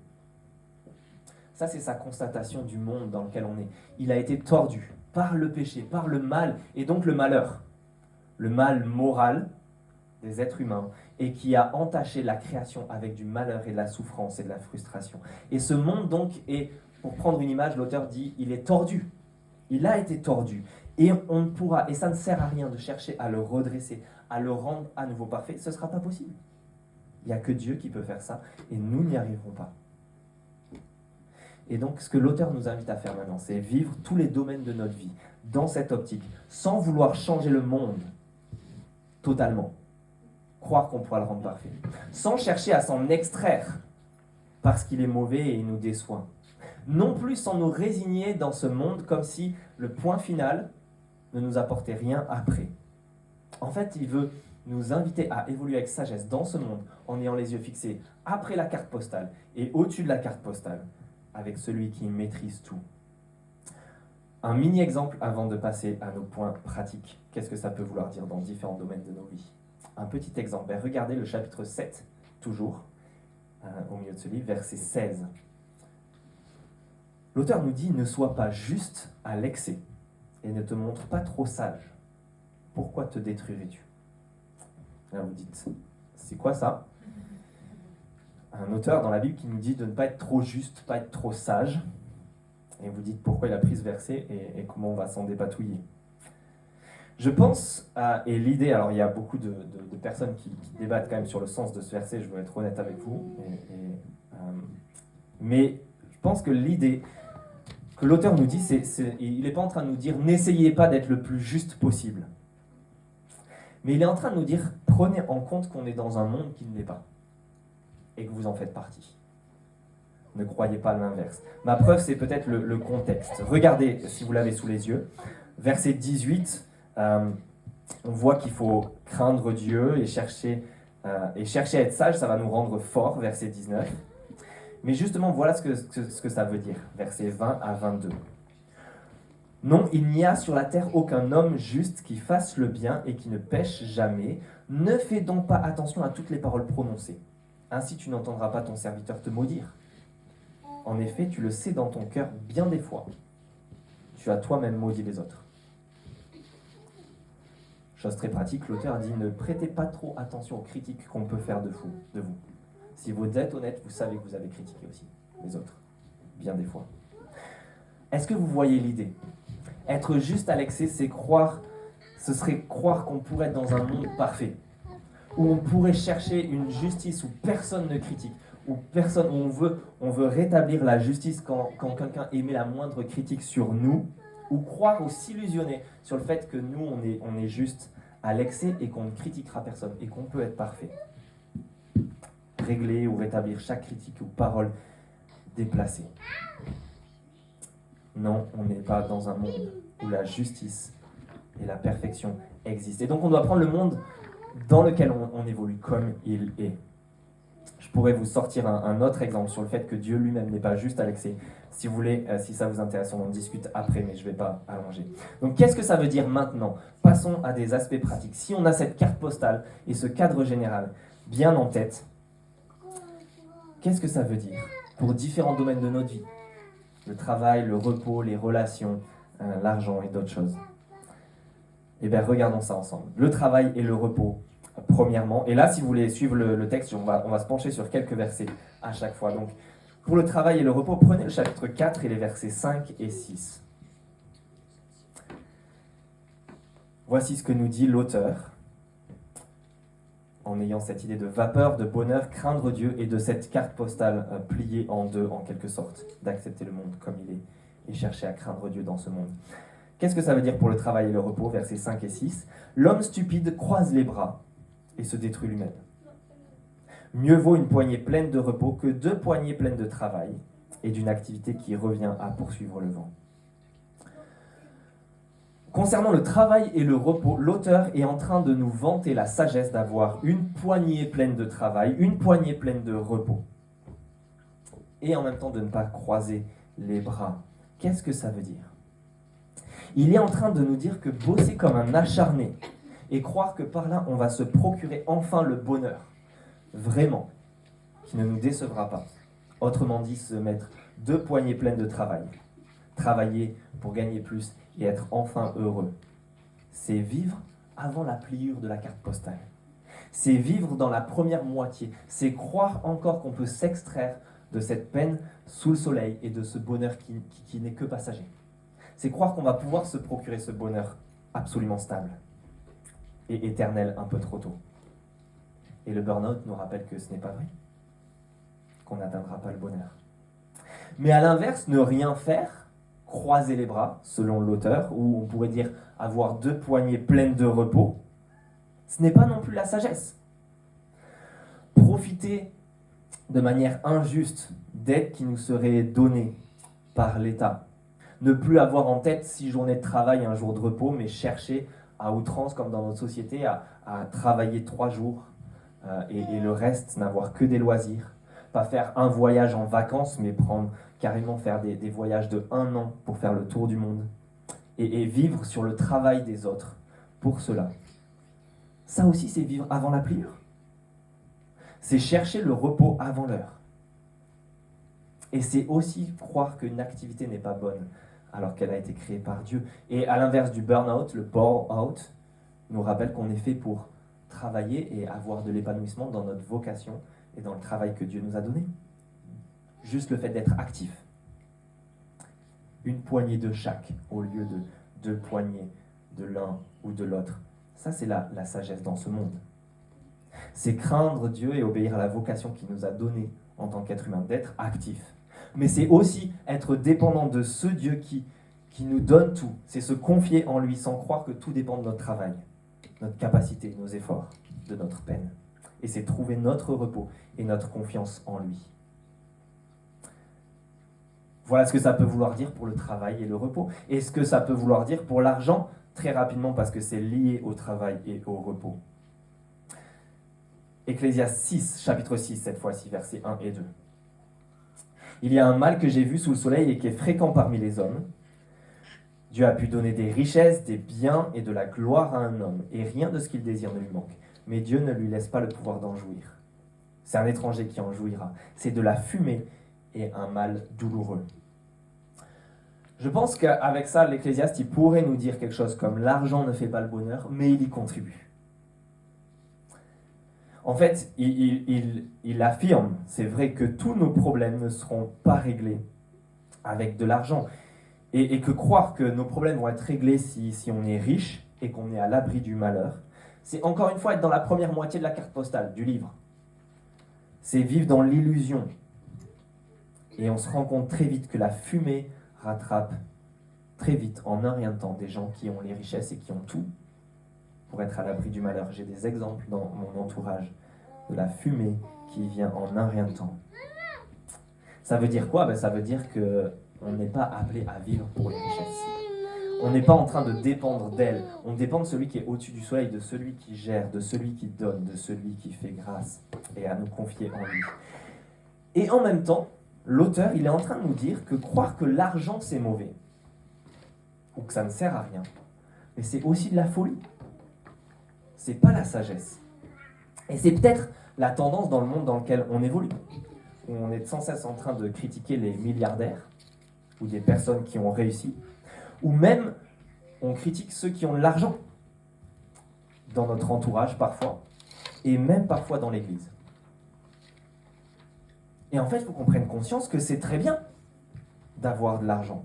Ça, c'est sa constatation du monde dans lequel on est. Il a été tordu par le péché, par le mal, et donc le malheur. Le mal moral des êtres humains, et qui a entaché la création avec du malheur et de la souffrance et de la frustration. Et ce monde, donc, est, pour prendre une image, l'auteur dit, il est tordu. Il a été tordu. Et on ne pourra, et ça ne sert à rien de chercher à le redresser, à le rendre à nouveau parfait, ce ne sera pas possible. Il n'y a que Dieu qui peut faire ça, et nous n'y arriverons pas. Et donc, ce que l'auteur nous invite à faire maintenant, c'est vivre tous les domaines de notre vie dans cette optique, sans vouloir changer le monde totalement, croire qu'on pourra le rendre parfait, sans chercher à s'en extraire parce qu'il est mauvais et il nous déçoit. Non plus sans nous résigner dans ce monde comme si le point final ne nous apportait rien après. En fait, il veut nous inviter à évoluer avec sagesse dans ce monde en ayant les yeux fixés après la carte postale et au-dessus de la carte postale, avec celui qui maîtrise tout. Un mini-exemple avant de passer à nos points pratiques. Qu'est-ce que ça peut vouloir dire dans différents domaines de nos vies? Un petit exemple. Regardez le chapitre 7, toujours, au milieu de ce livre, verset 16. L'auteur nous dit « Ne sois pas juste à l'excès et ne te montre pas trop sage. Pourquoi te détruirais-tu » Là, vous dites « C'est quoi ça ?» Un auteur dans la Bible qui nous dit de ne pas être trop juste, pas être trop sage. Et vous dites pourquoi il a pris ce verset et comment on va s'en dépatouiller. Je pense, et l'idée, alors il y a beaucoup de personnes qui débattent quand même sur le sens de ce verset, je veux être honnête avec vous, mais je pense que l'idée que l'auteur nous dit, il n'est pas en train de nous dire n'essayez pas d'être le plus juste possible. Mais il est en train de nous dire prenez en compte qu'on est dans un monde qui ne l'est pas et que vous en faites partie. Ne croyez pas l'inverse. Ma preuve, c'est peut-être le contexte. Regardez, si vous l'avez sous les yeux, verset 18, on voit qu'il faut craindre Dieu et chercher à être sage, ça va nous rendre forts, verset 19. Mais justement, voilà ce que ça veut dire, versets 20 à 22. Non, il n'y a sur la terre aucun homme juste qui fasse le bien et qui ne pêche jamais. Ne fais donc pas attention à toutes les paroles prononcées. Ainsi tu n'entendras pas ton serviteur te maudire. En effet, tu le sais dans ton cœur bien des fois. Tu as toi-même maudit les autres. Chose très pratique, l'auteur dit ne prêtez pas trop attention aux critiques qu'on peut faire de vous. Si vous êtes honnête, vous savez que vous avez critiqué aussi les autres, bien des fois. Est-ce que vous voyez l'idée? Être juste à l'excès, ce serait croire qu'on pourrait être dans un monde parfait, où on pourrait chercher une justice où personne ne critique, où on veut rétablir la justice quand quelqu'un émet la moindre critique sur nous, ou croire ou s'illusionner sur le fait que nous, on est juste à l'excès et qu'on ne critiquera personne, et qu'on peut être parfait. Régler ou rétablir chaque critique ou parole déplacée. Non, on n'est pas dans un monde où la justice et la perfection existent. Et donc on doit prendre le monde dans lequel on évolue comme il est. Je pourrais vous sortir un autre exemple sur le fait que Dieu lui-même n'est pas juste à l'excès. Si vous voulez, si ça vous intéresse, on en discute après, mais je ne vais pas allonger. Donc qu'est-ce que ça veut dire maintenant? Passons à des aspects pratiques. Si on a cette carte postale et ce cadre général bien en tête, qu'est-ce que ça veut dire pour différents domaines de notre vie? Le travail, le repos, les relations, l'argent et d'autres choses. Eh bien, regardons ça ensemble. Le travail et le repos, premièrement. Et là, si vous voulez suivre le texte, on va se pencher sur quelques versets à chaque fois. Donc, pour le travail et le repos, prenez le chapitre 4 et les versets 5 et 6. Voici ce que nous dit l'auteur, en ayant cette idée de vapeur, de bonheur, craindre Dieu et de cette carte postale pliée en deux, en quelque sorte, d'accepter le monde comme il est et chercher à craindre Dieu dans ce monde. Qu'est-ce que ça veut dire pour le travail et le repos, versets 5 et 6? L'homme stupide croise les bras et se détruit lui-même. Mieux vaut une poignée pleine de repos que 2 poignées pleines de travail et d'une activité qui revient à poursuivre le vent. Concernant le travail et le repos, l'auteur est en train de nous vanter la sagesse d'avoir une poignée pleine de travail, une poignée pleine de repos. Et en même temps de ne pas croiser les bras. Qu'est-ce que ça veut dire? Il est en train de nous dire que bosser comme un acharné et croire que par là on va se procurer enfin le bonheur, vraiment, qui ne nous décevra pas. Autrement dit, se mettre 2 poignées pleines de travail. Travailler pour gagner plus et être enfin heureux. C'est vivre avant la pliure de la carte postale. C'est vivre dans la première moitié. C'est croire encore qu'on peut s'extraire de cette peine sous le soleil et de ce bonheur qui n'est que passager. C'est croire qu'on va pouvoir se procurer ce bonheur absolument stable et éternel un peu trop tôt. Et le burn-out nous rappelle que ce n'est pas vrai, qu'on n'atteindra pas le bonheur. Mais à l'inverse, ne rien faire, croiser les bras, selon l'auteur, ou on pourrait dire avoir 2 poignées pleines de repos, ce n'est pas non plus la sagesse. Profiter de manière injuste d'aides qui nous seraient données par l'État. Ne plus avoir en tête 6 journées de travail et 1 jour de repos, mais chercher à outrance, comme dans notre société, à travailler 3 jours et le reste, n'avoir que des loisirs. Pas faire un voyage en vacances, mais carrément faire des voyages de 1 an pour faire le tour du monde. Et vivre sur le travail des autres pour cela. Ça aussi, c'est vivre avant la pliure. C'est chercher le repos avant l'heure. Et c'est aussi croire qu'une activité n'est pas bonne alors qu'elle a été créée par Dieu. Et à l'inverse du burn-out, le bore-out nous rappelle qu'on est fait pour travailler et avoir de l'épanouissement dans notre vocation et dans le travail que Dieu nous a donné. Juste le fait d'être actif. 1 poignée de chaque au lieu de 2 poignées de l'un ou de l'autre. Ça, c'est la sagesse dans ce monde. C'est craindre Dieu et obéir à la vocation qu'il nous a donnée en tant qu'être humain, d'être actif. Mais c'est aussi être dépendant de ce Dieu qui nous donne tout. C'est se confier en lui sans croire que tout dépend de notre travail, notre capacité, nos efforts, de notre peine. Et c'est trouver notre repos et notre confiance en lui. Voilà ce que ça peut vouloir dire pour le travail et le repos. Et ce que ça peut vouloir dire pour l'argent, très rapidement, parce que c'est lié au travail et au repos. Ecclésiaste 6, chapitre 6, cette fois-ci, versets 1 et 2. Il y a un mal que j'ai vu sous le soleil et qui est fréquent parmi les hommes. Dieu a pu donner des richesses, des biens et de la gloire à un homme, et rien de ce qu'il désire ne lui manque. Mais Dieu ne lui laisse pas le pouvoir d'en jouir. C'est un étranger qui en jouira. C'est de la fumée et un mal douloureux. Je pense qu'avec ça, l'Ecclésiaste, il pourrait nous dire quelque chose comme « l'argent ne fait pas le bonheur, mais il y contribue ». En fait, il affirme, c'est vrai, que tous nos problèmes ne seront pas réglés avec de l'argent. Et que croire que nos problèmes vont être réglés si on est riche et qu'on est à l'abri du malheur, c'est encore une fois être dans la première moitié de la carte postale du livre. C'est vivre dans l'illusion. Et on se rend compte très vite que la fumée rattrape très vite, en un rien de temps, des gens qui ont les richesses et qui ont tout pour être à l'abri du malheur. J'ai des exemples dans mon entourage de la fumée qui vient en un rien de temps. Ça veut dire quoi ? Ça veut dire qu'on n'est pas appelé à vivre pour les richesses. On n'est pas en train de dépendre d'elles. On dépend de celui qui est au-dessus du soleil, de celui qui gère, de celui qui donne, de celui qui fait grâce, et à nous confier en lui. Et en même temps, l'auteur, il est en train de nous dire que croire que l'argent c'est mauvais, ou que ça ne sert à rien, mais c'est aussi de la folie. C'est pas la sagesse. Et c'est peut-être la tendance dans le monde dans lequel on évolue, où on est sans cesse en train de critiquer les milliardaires, ou des personnes qui ont réussi, ou même on critique ceux qui ont de l'argent, dans notre entourage parfois, et même parfois dans l'église. Et en fait, il faut qu'on prenne conscience que c'est très bien d'avoir de l'argent.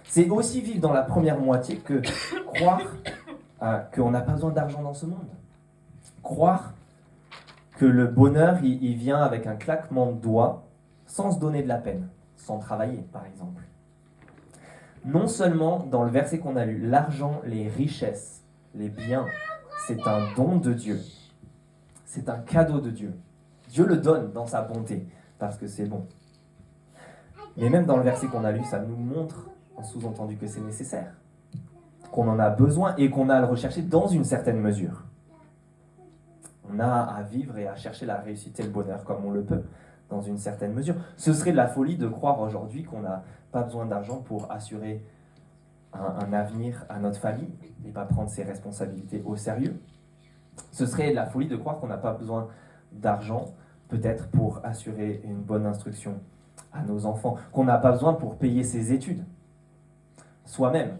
C'est aussi vivre dans la première moitié que croire qu'on n'a pas besoin d'argent dans ce monde. Croire que le bonheur, il vient avec un claquement de doigts, sans se donner de la peine, sans travailler, par exemple. Non seulement, dans le verset qu'on a lu, l'argent, les richesses, les biens, c'est un don de Dieu. C'est un cadeau de Dieu. Dieu le donne dans sa bonté, parce que c'est bon. Mais même dans le verset qu'on a lu, ça nous montre, en sous-entendu, que c'est nécessaire, qu'on en a besoin et qu'on a à le rechercher dans une certaine mesure. On a à vivre et à chercher la réussite et le bonheur comme on le peut, dans une certaine mesure. Ce serait de la folie de croire aujourd'hui qu'on n'a pas besoin d'argent pour assurer un avenir à notre famille et pas prendre ses responsabilités au sérieux. Ce serait de la folie de croire qu'on n'a pas besoin d'argent, peut-être pour assurer une bonne instruction à nos enfants, qu'on n'a pas besoin pour payer ses études, soi-même,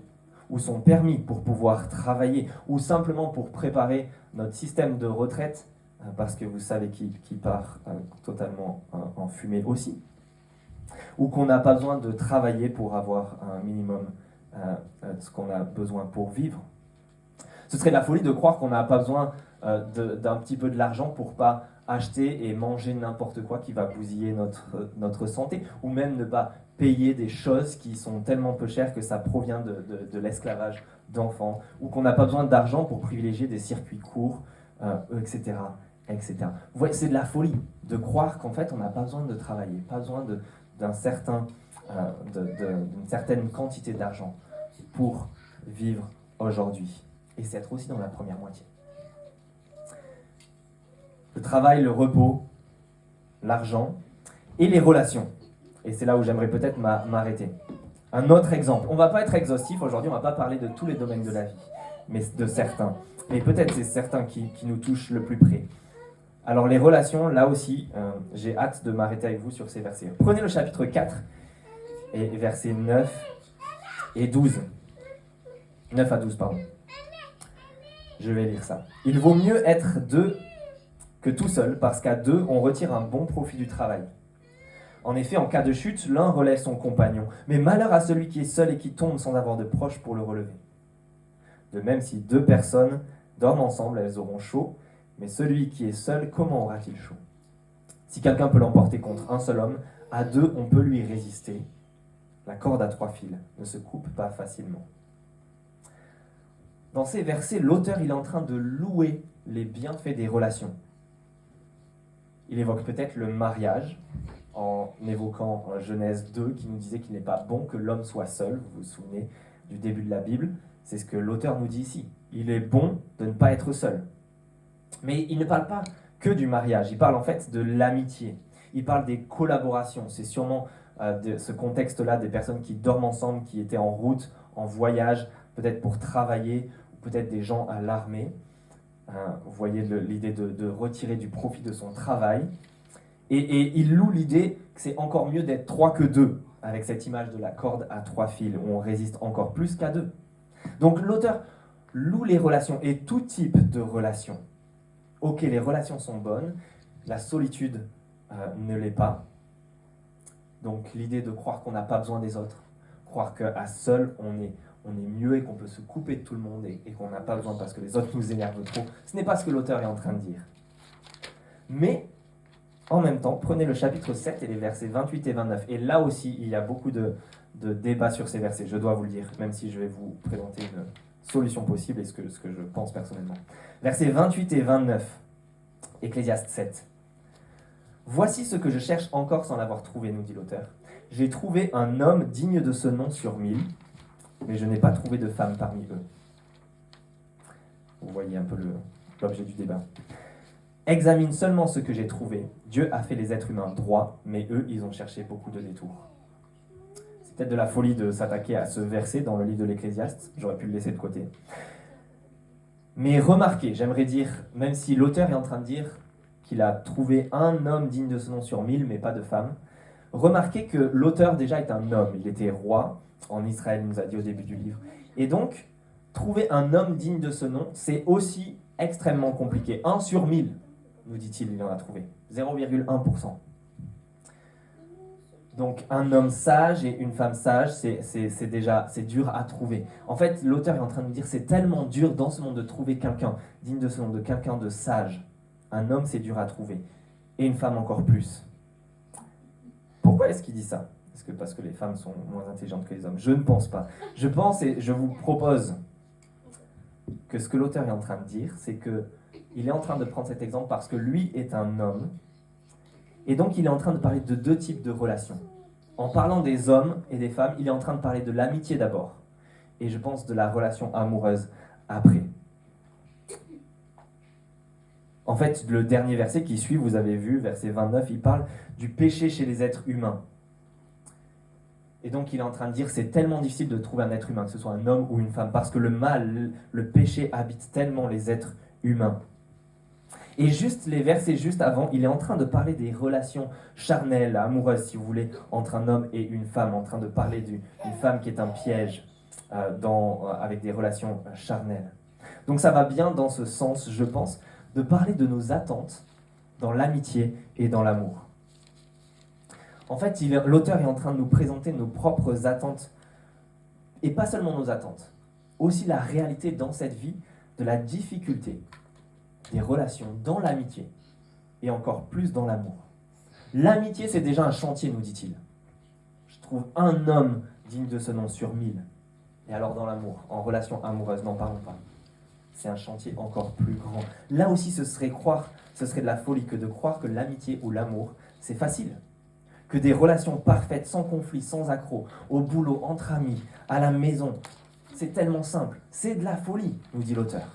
ou son permis pour pouvoir travailler, ou simplement pour préparer notre système de retraite, parce que vous savez qu'il part totalement en fumée aussi, ou qu'on n'a pas besoin de travailler pour avoir un minimum de ce qu'on a besoin pour vivre. Ce serait de la folie de croire qu'on n'a pas besoin d'un petit peu de l'argent pour pas acheter et manger n'importe quoi qui va bousiller notre santé, ou même ne pas payer des choses qui sont tellement peu chères que ça provient de l'esclavage d'enfants, ou qu'on n'a pas besoin d'argent pour privilégier des circuits courts, etc., etc. Vous voyez, c'est de la folie de croire qu'en fait on n'a pas besoin de travailler, pas besoin d'une certaine quantité d'argent pour vivre aujourd'hui. Et c'est être aussi dans la première moitié. Le travail, le repos, l'argent et les relations. Et c'est là où j'aimerais peut-être m'arrêter. Un autre exemple. On ne va pas être exhaustif aujourd'hui, on ne va pas parler de tous les domaines de la vie, mais de certains. Mais peut-être c'est certains qui nous touchent le plus près. Alors les relations, là aussi, j'ai hâte de m'arrêter avec vous sur ces versets. Prenez le chapitre 4 et versets 9 et 12. 9 à 12, pardon. Je vais lire ça. Il vaut mieux être deux que tout seul, parce qu'à deux, on retire un bon profit du travail. En effet, en cas de chute, l'un relève son compagnon, mais malheur à celui qui est seul et qui tombe sans avoir de proche pour le relever. De même, si deux personnes dorment ensemble, elles auront chaud, mais celui qui est seul, comment aura-t-il chaud? Si quelqu'un peut l'emporter contre un seul homme, à deux, on peut lui résister. La corde à 3 fils ne se coupe pas facilement. Dans ces versets, l'auteur il est en train de louer les bienfaits des relations. Il évoque peut-être le mariage, en évoquant Genèse 2, qui nous disait qu'il n'est pas bon que l'homme soit seul. Vous vous souvenez du début de la Bible, c'est ce que l'auteur nous dit ici. Il est bon de ne pas être seul. Mais il ne parle pas que du mariage, il parle en fait de l'amitié. Il parle des collaborations. C'est sûrement de ce contexte-là, des personnes qui dorment ensemble, qui étaient en route, en voyage, peut-être pour travailler, ou peut-être des gens à l'armée. Vous voyez l'idée de retirer du profit de son travail. Et il loue l'idée que c'est encore mieux d'être 3 que 2, avec cette image de la corde à 3 fils, où on résiste encore plus qu'à 2. Donc l'auteur loue les relations, et tout type de relations. Ok, les relations sont bonnes, la solitude ne l'est pas. Donc l'idée de croire qu'on n'a pas besoin des autres, croire qu'à seul on est mieux et qu'on peut se couper de tout le monde et qu'on n'a pas besoin parce que les autres nous énervent trop, ce n'est pas ce que l'auteur est en train de dire. Mais en même temps, prenez le chapitre 7 et les versets 28 et 29. Et là aussi, il y a beaucoup de débats sur ces versets, je dois vous le dire, même si je vais vous présenter une solution possible et ce que je pense personnellement. Versets 28 et 29, Ecclésiaste 7. « Voici ce que je cherche encore sans l'avoir trouvé, nous dit l'auteur. J'ai trouvé un homme digne de ce nom sur 1000, mais je n'ai pas trouvé de femme parmi eux. » Vous voyez un peu l'objet du débat. « Examine seulement ce que j'ai trouvé. Dieu a fait les êtres humains droits, mais eux, ils ont cherché beaucoup de détours. » C'est peut-être de la folie de s'attaquer à ce verset dans le livre de l'Ecclésiaste. J'aurais pu le laisser de côté. Mais remarquez, j'aimerais dire, même si l'auteur est en train de dire qu'il a trouvé un homme digne de ce nom sur 1000, mais pas de femme, remarquez que l'auteur déjà est un homme. Il était roi en Israël, il nous a dit au début du livre. Et donc, trouver un homme digne de ce nom, c'est aussi extrêmement compliqué. 1 sur 1000, nous dit-il, il en a trouvé. 0,1%. Donc un homme sage et une femme sage, c'est dur à trouver. En fait, l'auteur est en train de nous dire c'est tellement dur dans ce monde de trouver quelqu'un digne de ce nom, de quelqu'un de sage. Un homme, c'est dur à trouver. Et une femme encore plus. Pourquoi est-ce qu'il dit ça? Est-ce que parce que les femmes sont moins intelligentes que les hommes? Je ne pense pas. Je pense et je vous propose que ce que l'auteur est en train de dire, c'est qu'il est en train de prendre cet exemple parce que lui est un homme. Et donc, il est en train de parler de 2 types de relations. En parlant des hommes et des femmes, il est en train de parler de l'amitié d'abord. Et je pense de la relation amoureuse après. En fait, le dernier verset qui suit, vous avez vu, verset 29, il parle du péché chez les êtres humains. Et donc, il est en train de dire c'est tellement difficile de trouver un être humain, que ce soit un homme ou une femme, parce que le mal, le péché habite tellement les êtres humains. Et juste les versets juste avant, il est en train de parler des relations charnelles, amoureuses, si vous voulez, entre un homme et une femme, en train de parler d'une femme qui est un piège avec des relations charnelles. Donc ça va bien dans ce sens, je pense, de parler de nos attentes dans l'amitié et dans l'amour. En fait, l'auteur est en train de nous présenter nos propres attentes, et pas seulement nos attentes, aussi la réalité dans cette vie de la difficulté des relations dans l'amitié et encore plus dans l'amour. L'amitié, c'est déjà un chantier, nous dit-il. Je trouve un homme digne de ce nom sur 1000. Et alors dans l'amour, en relation amoureuse, n'en parlons pas. C'est un chantier encore plus grand. Là aussi, ce serait de la folie que de croire que l'amitié ou l'amour, c'est facile. Que des relations parfaites, sans conflit, sans accroc, au boulot, entre amis, à la maison, c'est tellement simple. C'est de la folie, nous dit l'auteur.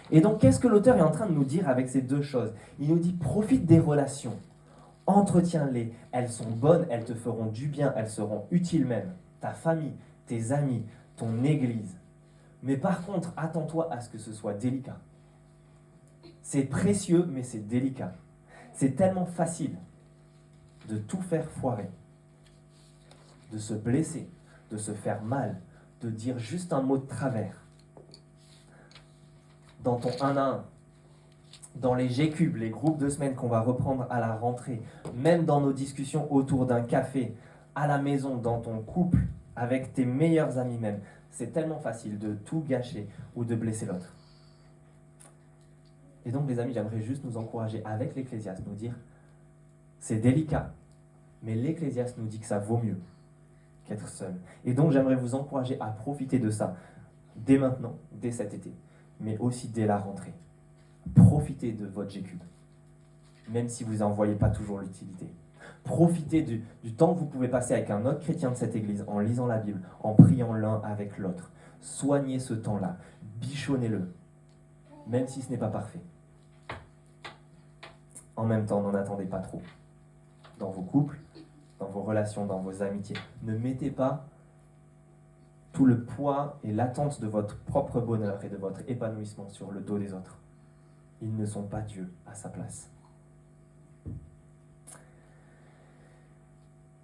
Et donc, qu'est-ce que l'auteur est en train de nous dire avec ces deux choses? Il nous dit, profite des relations, entretiens-les, elles sont bonnes, elles te feront du bien, elles seront utiles même. Ta famille, tes amis, ton église. Mais par contre, attends-toi à ce que ce soit délicat. C'est précieux, mais c'est délicat. C'est tellement facile de tout faire foirer, de se blesser, de se faire mal, de dire juste un mot de travers. Dans ton 1 à 1, dans les G-Cubes, les groupes de semaine qu'on va reprendre à la rentrée, même dans nos discussions autour d'un café, à la maison, dans ton couple, avec tes meilleurs amis même, c'est tellement facile de tout gâcher ou de blesser l'autre. Et donc les amis, j'aimerais juste nous encourager avec l'Ecclésiaste, nous dire, c'est délicat, mais l'Ecclésiaste nous dit que ça vaut mieux qu'être seul. Et donc j'aimerais vous encourager à profiter de ça, dès maintenant, dès cet été, mais aussi dès la rentrée. Profitez de votre G-Cube, même si vous n'en voyez pas toujours l'utilité. Profitez du temps que vous pouvez passer avec un autre chrétien de cette église, en lisant la Bible, en priant l'un avec l'autre. Soignez ce temps-là, bichonnez-le, même si ce n'est pas parfait. En même temps, n'en attendez pas trop. Dans vos couples, dans vos relations, dans vos amitiés, ne mettez pas tout le poids et l'attente de votre propre bonheur et de votre épanouissement sur le dos des autres. Ils ne sont pas Dieu à sa place.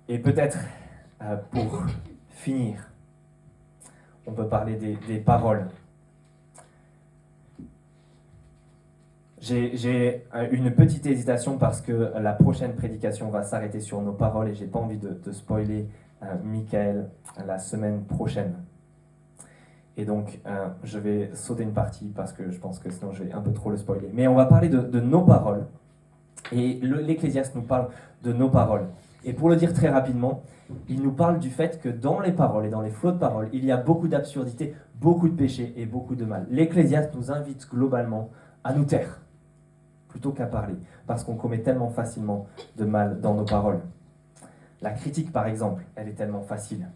Et peut-être, pour finir, on peut parler des paroles. J'ai une petite hésitation parce que la prochaine prédication va s'arrêter sur nos paroles et j'ai pas envie de spoiler Michael la semaine prochaine. Et donc, je vais sauter une partie parce que je pense que sinon je vais un peu trop le spoiler. Mais on va parler de nos paroles. Et l'Ecclésiaste nous parle de nos paroles. Et pour le dire très rapidement, il nous parle du fait que dans les paroles et dans les flots de paroles, il y a beaucoup d'absurdité, beaucoup de péché et beaucoup de mal. L'Ecclésiaste nous invite globalement à nous taire, plutôt qu'à parler, parce qu'on commet tellement facilement de mal dans nos paroles. La critique, par exemple, elle est tellement facile.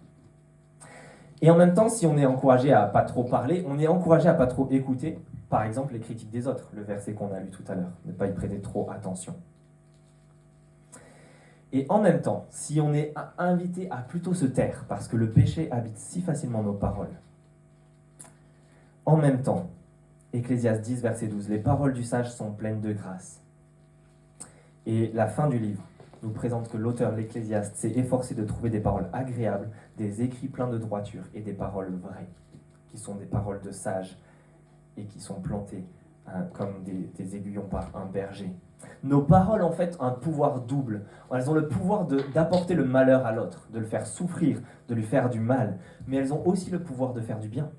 Et en même temps, si on est encouragé à pas trop parler, on est encouragé à pas trop écouter, par exemple, les critiques des autres, le verset qu'on a lu tout à l'heure, ne pas y prêter trop attention. Et en même temps, si on est invité à plutôt se taire, parce que le péché habite si facilement nos paroles, en même temps, Ecclésiaste 10, verset 12, les paroles du sage sont pleines de grâce. Et la fin du livre nous présente que l'auteur, l'Ecclésiaste, s'est efforcé de trouver des paroles agréables, des écrits pleins de droiture et des paroles vraies, qui sont des paroles de sages et qui sont plantées comme des aiguillons par un berger. Nos paroles, en fait, ont un pouvoir double. Elles ont le pouvoir d'apporter le malheur à l'autre, de le faire souffrir, de lui faire du mal, mais elles ont aussi le pouvoir de faire du bien,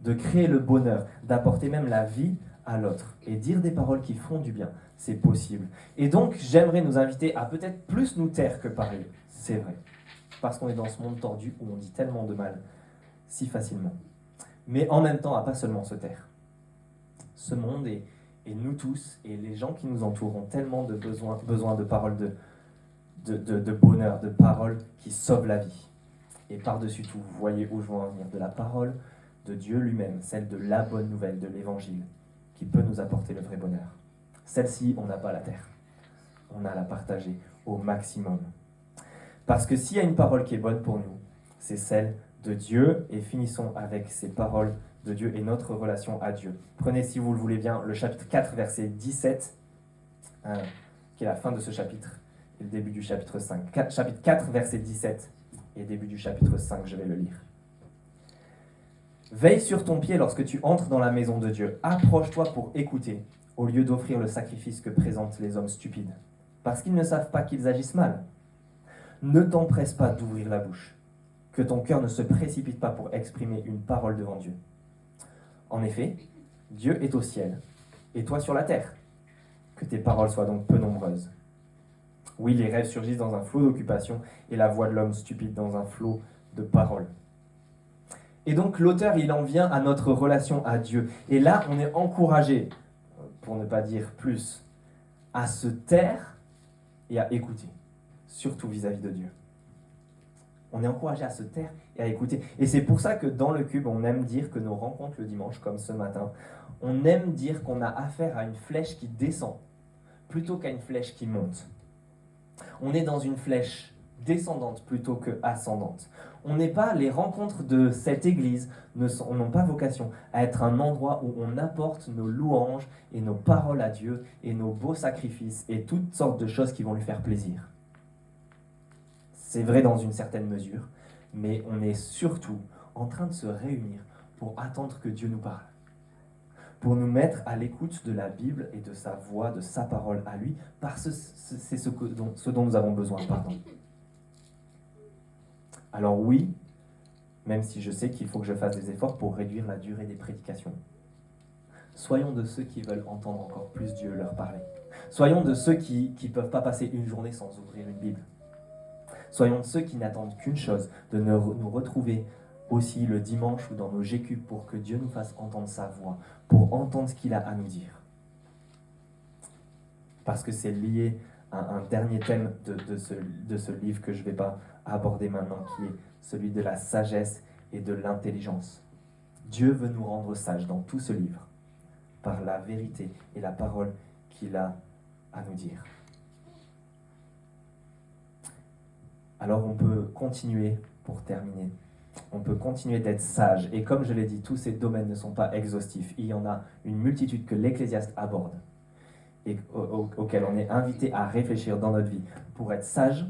de créer le bonheur, d'apporter même la vie à l'autre. Et dire des paroles qui font du bien, c'est possible. Et donc, j'aimerais nous inviter à peut-être plus nous taire que parler. C'est vrai. Parce qu'on est dans ce monde tordu où on dit tellement de mal si facilement. Mais en même temps, à pas seulement se taire. Ce monde et nous tous, et les gens qui nous entourent, ont tellement de besoin de paroles de bonheur, de paroles qui sauvent la vie. Et par-dessus tout, vous voyez où je veux en venir, de la parole de Dieu lui-même, celle de la bonne nouvelle, de l'Évangile, qui peut nous apporter le vrai bonheur. Celle-ci, on n'a pas la terre. On a à la partager au maximum. Parce que s'il y a une parole qui est bonne pour nous, c'est celle de Dieu. Et finissons avec ces paroles de Dieu et notre relation à Dieu. Prenez, si vous le voulez bien, le chapitre 4, verset 17, qui est la fin de ce chapitre, et le début du chapitre 5. Chapitre 4, verset 17, et début du chapitre 5, je vais le lire. Veille sur ton pied lorsque tu entres dans la maison de Dieu. Approche-toi pour écouter, au lieu d'offrir le sacrifice que présentent les hommes stupides, parce qu'ils ne savent pas qu'ils agissent mal. Ne t'empresse pas d'ouvrir la bouche, que ton cœur ne se précipite pas pour exprimer une parole devant Dieu. En effet, Dieu est au ciel, et toi sur la terre. Que tes paroles soient donc peu nombreuses. Oui, les rêves surgissent dans un flot d'occupation et la voix de l'homme stupide dans un flot de paroles. Et donc l'auteur, il en vient à notre relation à Dieu. Et là, on est encouragé, pour ne pas dire plus, à se taire et à écouter, surtout vis-à-vis de Dieu. On est encouragé à se taire et à écouter. Et c'est pour ça que dans le Cube, on aime dire que nos rencontres le dimanche, comme ce matin, on aime dire qu'on a affaire à une flèche qui descend, plutôt qu'à une flèche qui monte. On est dans une flèche descendante plutôt que ascendante. On n'est pas, les rencontres de cette église n'ont pas vocation à être un endroit où on apporte nos louanges et nos paroles à Dieu et nos beaux sacrifices et toutes sortes de choses qui vont lui faire plaisir. C'est vrai dans une certaine mesure, mais on est surtout en train de se réunir pour attendre que Dieu nous parle, pour nous mettre à l'écoute de la Bible et de sa voix, de sa parole à lui, parce que c'est ce dont nous avons besoin. Alors oui, même si je sais qu'il faut que je fasse des efforts pour réduire la durée des prédications, soyons de ceux qui veulent entendre encore plus Dieu leur parler. Soyons de ceux qui ne peuvent pas passer une journée sans ouvrir une Bible. Soyons de ceux qui n'attendent qu'une chose, de nous retrouver aussi le dimanche ou dans nos G-Cubes pour que Dieu nous fasse entendre sa voix, pour entendre ce qu'il a à nous dire. Parce que c'est lié à un dernier thème de ce livre que je ne vais pas aborder maintenant, qui est celui de la sagesse et de l'intelligence. Dieu veut nous rendre sages dans tout ce livre, par la vérité et la parole qu'il a à nous dire. Alors on peut continuer, pour terminer, on peut continuer d'être sage. Et comme je l'ai dit, tous ces domaines ne sont pas exhaustifs. Il y en a une multitude que l'Ecclésiaste aborde et auquel on est invité à réfléchir dans notre vie pour être sage,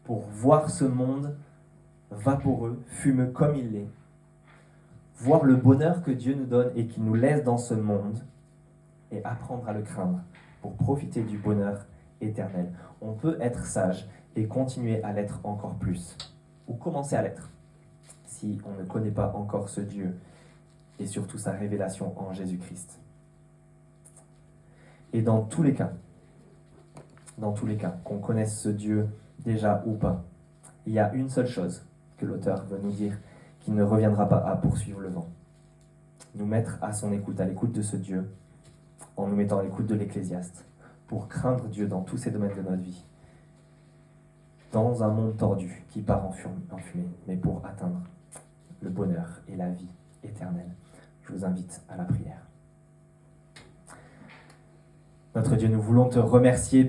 pour voir ce monde vaporeux, fumeux comme il l'est, voir le bonheur que Dieu nous donne et qu'il nous laisse dans ce monde et apprendre à le craindre pour profiter du bonheur éternel. On peut être sage et continuer à l'être encore plus, ou commencer à l'être, si on ne connaît pas encore ce Dieu et surtout sa révélation en Jésus-Christ. Et dans tous les cas, qu'on connaisse ce Dieu déjà ou pas, il y a une seule chose que l'auteur veut nous dire, qu'il ne reviendra pas à poursuivre le vent. Nous mettre à son écoute, à l'écoute de ce Dieu, en nous mettant à l'écoute de l'Ecclésiaste, pour craindre Dieu dans tous ces domaines de notre vie, dans un monde tordu qui part en fumée, mais pour atteindre le bonheur et la vie éternelle. Je vous invite à la prière. Notre Dieu, nous voulons te remercier